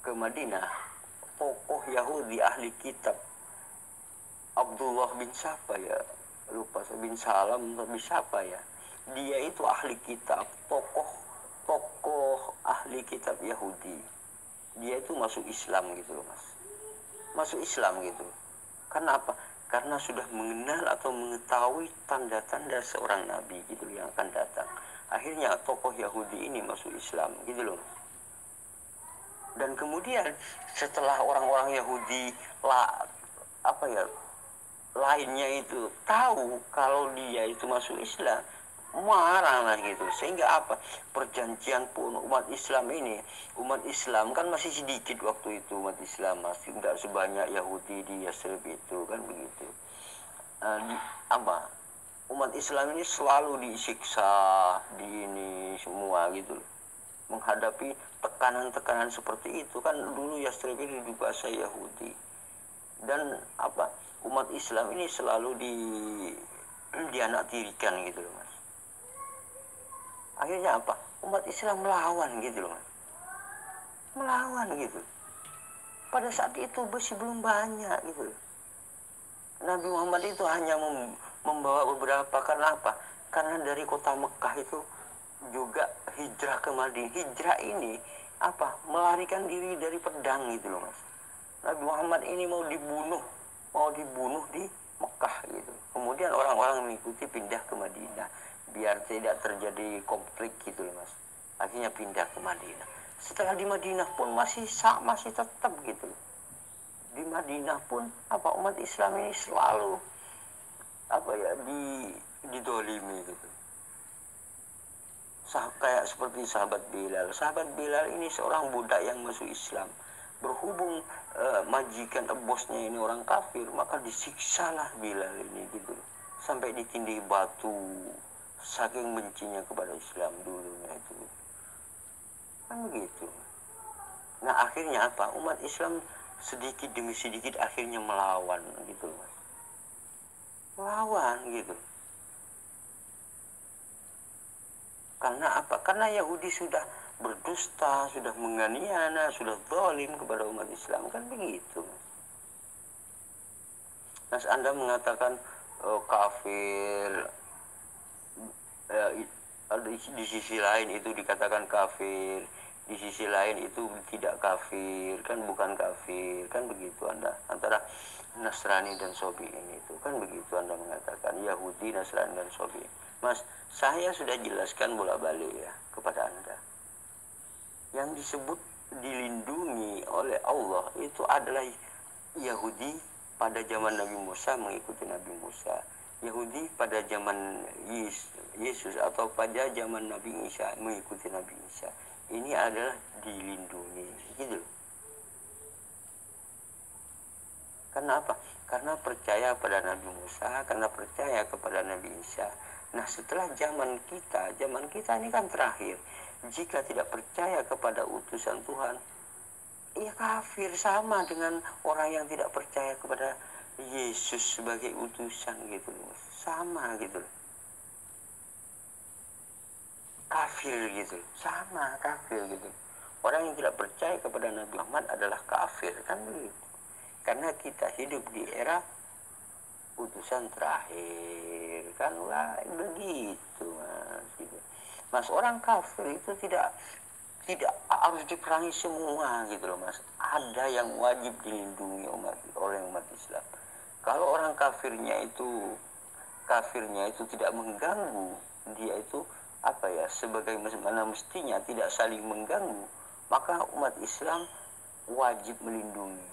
ke Madinah, tokoh Yahudi ahli kitab Abdullah bin siapa ya, lupa, bin Salam atau bin siapa ya, dia itu ahli kitab, tokoh ahli kitab Yahudi. Dia itu masuk Islam gitu loh, mas. Masuk Islam gitu. Karena apa? Karena sudah mengenal atau mengetahui tanda-tanda seorang nabi gitu yang akan datang. Akhirnya tokoh Yahudi ini masuk Islam gitu loh. Dan kemudian setelah orang-orang Yahudi lainnya itu tahu kalau dia itu masuk Islam, marah lah gitu. Sehingga apa? Perjanjian pun umat Islam kan masih sedikit waktu itu, umat Islam masih tidak sebanyak Yahudi di Yasrib itu kan begitu. Umat Islam ini selalu disiksa di ini semua gitu, menghadapi tekanan-tekanan seperti itu kan. Dulu Yasrib ini dikuasai Yahudi, dan umat Islam ini selalu dianaktirikan gitu loh, mas. Akhirnya apa? Umat Islam melawan gitu loh, mas. Melawan gitu. Pada saat itu masih belum banyak gitu. Nabi Muhammad itu hanya membawa beberapa. Karena apa? Karena dari kota Mekah itu juga hijrah ke Madinah. Hijrah ini melarikan diri dari pedang gitu loh, mas. Nabi Muhammad ini mau dibunuh di Mekah gitu. Kemudian orang-orang mengikuti pindah ke Madinah biar tidak terjadi konflik gitu loh, mas. Akhirnya pindah ke Madinah. Setelah di Madinah pun masih tetap gitu. Di Madinah pun umat Islam ini selalu didolimi gitu. Kayak seperti sahabat Bilal. Sahabat Bilal ini seorang budak yang masuk Islam. Berhubung majikan bosnya ini orang kafir, maka disiksalah Bilal ini gitu. Sampai ditindih batu, saking bencinya kepada Islam dulunya itu. Kan begitu. Nah, akhirnya umat Islam sedikit demi sedikit akhirnya melawan gitu, mas. Melawan gitu. Karena apa? Karena Yahudi sudah berdusta, sudah menganiaya, sudah zalim kepada umat Islam, kan begitu. Mas, Anda mengatakan kafir, di sisi lain itu dikatakan kafir, di sisi lain itu tidak kafir, kan bukan kafir, kan begitu Anda. Antara Nasrani dan Sobi ini itu kan begitu Anda mengatakan Yahudi, Nasrani dan Sobi. Mas, saya sudah jelaskan bolak-balik ya kepada Anda. Yang disebut dilindungi oleh Allah itu adalah Yahudi pada zaman Nabi Musa mengikuti Nabi Musa, Yahudi pada zaman Yesus atau pada zaman Nabi Isa mengikuti Nabi Isa. Ini adalah dilindungi gitu. Karena apa? Karena percaya pada Nabi Musa, karena percaya kepada Nabi Isa. Nah, setelah zaman kita ini kan terakhir. Jika tidak percaya kepada utusan Tuhan, ya kafir, sama dengan orang yang tidak percaya kepada Yesus sebagai utusan gitu. Sama gitu. Kafir gitu. Sama kafir gitu. Orang yang tidak percaya kepada Nabi Muhammad adalah kafir, kan begitu. Karena kita hidup di era utusan terakhir, kan begitu, mas gitu. Mas, orang kafir itu tidak harus diperangi semua gitu loh Mas. Ada yang wajib dilindungi oleh umat Islam. Kalau orang kafirnya itu tidak mengganggu, dia itu apa ya, sebagaimana mestinya tidak saling mengganggu, maka umat Islam wajib melindungi.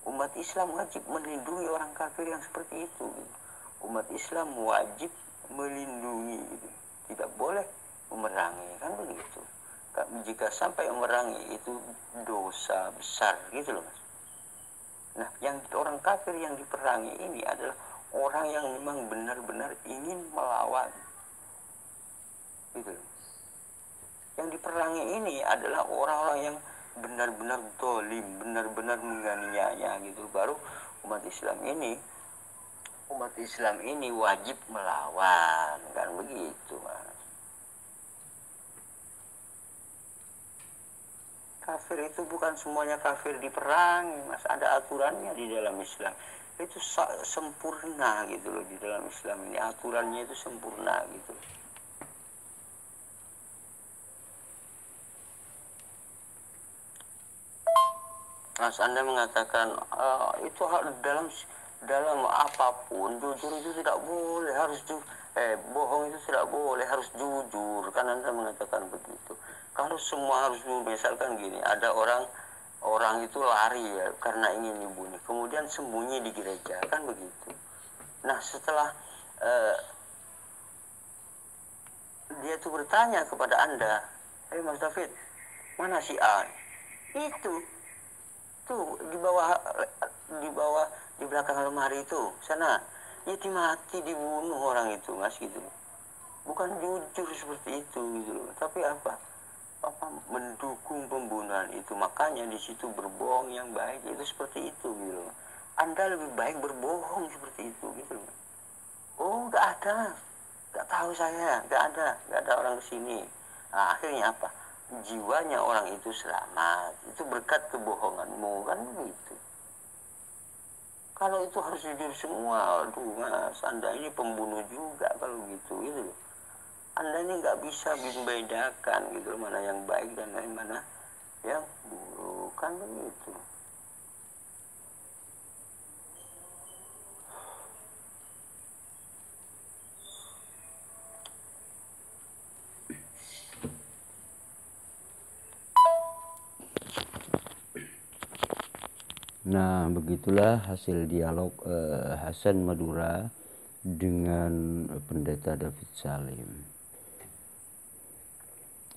Umat Islam wajib melindungi orang kafir yang seperti itu. Umat Islam wajib melindungi, tidak boleh memerangi, kan begitu. Jika sampai memerangi itu dosa besar gitu loh Mas. Nah, yang orang kafir yang diperangi ini adalah orang yang memang benar-benar ingin melawan gitu loh. Yang diperangi ini adalah orang-orang yang benar-benar dolim, benar-benar menganiaya gitu. Baru umat Islam ini wajib melawan, kan begitu Mas. Kafir itu bukan semuanya kafir diperangi Mas, ada aturannya di dalam Islam. Itu sempurna gitu loh, di dalam Islam ini aturannya itu sempurna gitu. Mas, Anda mengatakan itu dalam apapun jujur itu tidak boleh, harus bohong itu tidak boleh, harus jujur, kan Anda mengatakan begitu. Kalau semua harus jujur, misalkan gini, ada orang itu lari ya karena ingin dibunuh, kemudian sembunyi di gereja, kan begitu. Nah, setelah dia tuh bertanya kepada Anda, Mas David, mana si A? Itu tuh di belakang lemari itu sana, itu mati dibunuh orang itu Mas gitu. Bukan jujur seperti itu gitu loh, tapi apa mendukung pembunuhan itu. Makanya di situ berbohong yang baik itu seperti itu gitu loh. Anda lebih baik berbohong seperti itu gitu loh. Oh, nggak tahu saya, nggak ada orang kesini. Nah, akhirnya apa? Jiwanya orang itu selamat, itu berkat kebohonganmu, kan begitu. Kalau itu harus jujur semua, aduh Mas, Anda ini pembunuh juga kalau gitu gitu. Anda ini nggak bisa membedakan gitu, mana yang baik dan mana yang buruk, kan begitu. Nah, begitulah hasil dialog Hasan Madura dengan Pendeta David Salim.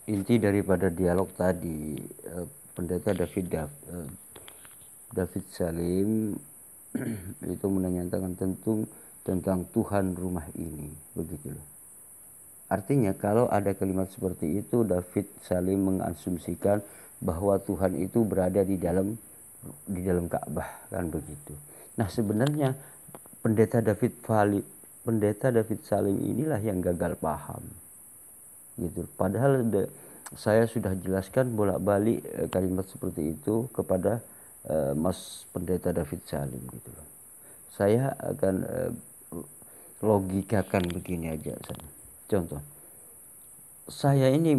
Inti daripada dialog tadi, Pendeta David Salim itu menanyakan tentang Tuhan rumah ini, begitu loh. Artinya kalau ada kalimat seperti itu, David Salim mengasumsikan bahwa Tuhan itu berada di dalam Ka'bah, kan begitu. Nah, sebenarnya Pendeta David Salim inilah yang gagal paham gitu. Padahal saya sudah jelaskan bolak-balik kalimat seperti itu kepada Mas Pendeta David Salim gitu loh. Saya akan logikakan begini aja. Contoh, saya ini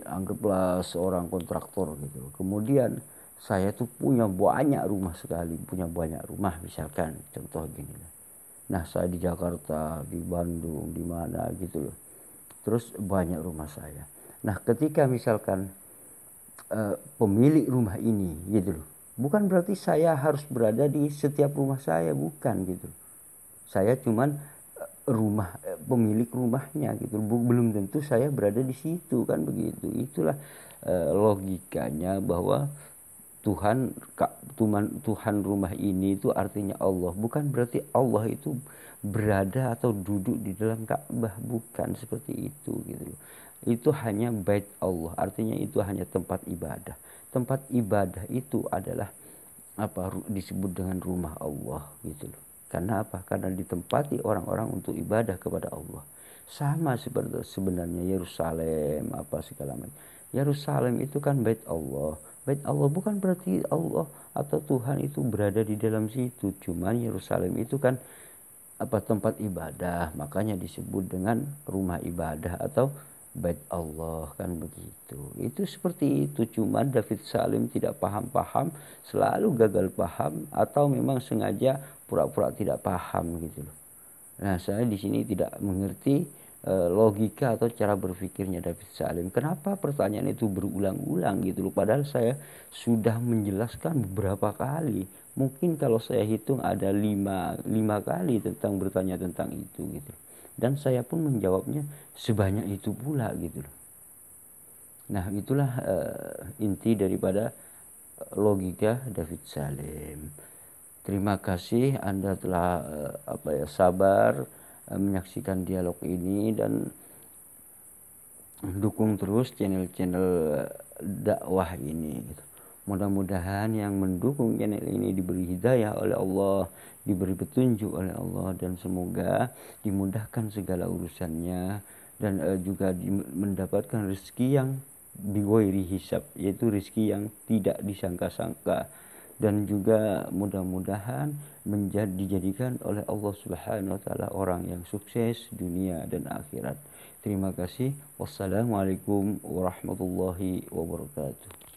anggaplah seorang kontraktor gitu. Kemudian saya tuh punya banyak rumah misalkan, contoh gini. Nah, saya di Jakarta, di Bandung, di mana gitu loh. Terus banyak rumah saya. Nah, ketika misalkan pemilik rumah ini gitu loh, bukan berarti saya harus berada di setiap rumah saya, bukan gitu. Saya cuman pemilik rumahnya gitu, belum tentu saya berada di situ, kan begitu. Itulah logikanya bahwa Tuhan rumah ini itu artinya Allah, bukan berarti Allah itu berada atau duduk di dalam Ka'bah, bukan seperti itu gitu. Itu hanya bait Allah, artinya itu hanya tempat ibadah. Tempat ibadah itu adalah disebut dengan rumah Allah gitu loh. Karena apa? Karena ditempati orang-orang untuk ibadah kepada Allah. Sama seperti sebenarnya Yerusalem segala macam. Yerusalem itu kan bait Allah. Bait Allah bukan berarti Allah atau Tuhan itu berada di dalam situ. Cuman Yerusalem itu kan tempat ibadah, makanya disebut dengan rumah ibadah atau bait Allah, kan begitu. Itu seperti itu, cuma David Salim tidak paham-paham, selalu gagal paham atau memang sengaja pura-pura tidak paham gitu loh. Nah, saya di sini tidak mengerti logika atau cara berpikirnya David Salim. Kenapa pertanyaan itu berulang-ulang gitu loh, padahal saya sudah menjelaskan beberapa kali. Mungkin kalau saya hitung ada lima kali tentang bertanya tentang itu gitu. Dan saya pun menjawabnya sebanyak itu pula gitu loh. Nah, itulah inti daripada logika David Salim. Terima kasih Anda telah sabar menyaksikan dialog ini, dan dukung terus channel-channel dakwah ini gitu. Mudah-mudahan yang mendukung channel ini diberi hidayah oleh Allah, diberi petunjuk oleh Allah, dan semoga dimudahkan segala urusannya, dan juga mendapatkan rezeki yang bighairi hisab, yaitu rezeki yang tidak disangka-sangka, dan juga mudah-mudahan dijadikan oleh Allah Subhanahu wa taala orang yang sukses dunia dan akhirat. Terima kasih. Wassalamualaikum warahmatullahi wabarakatuh.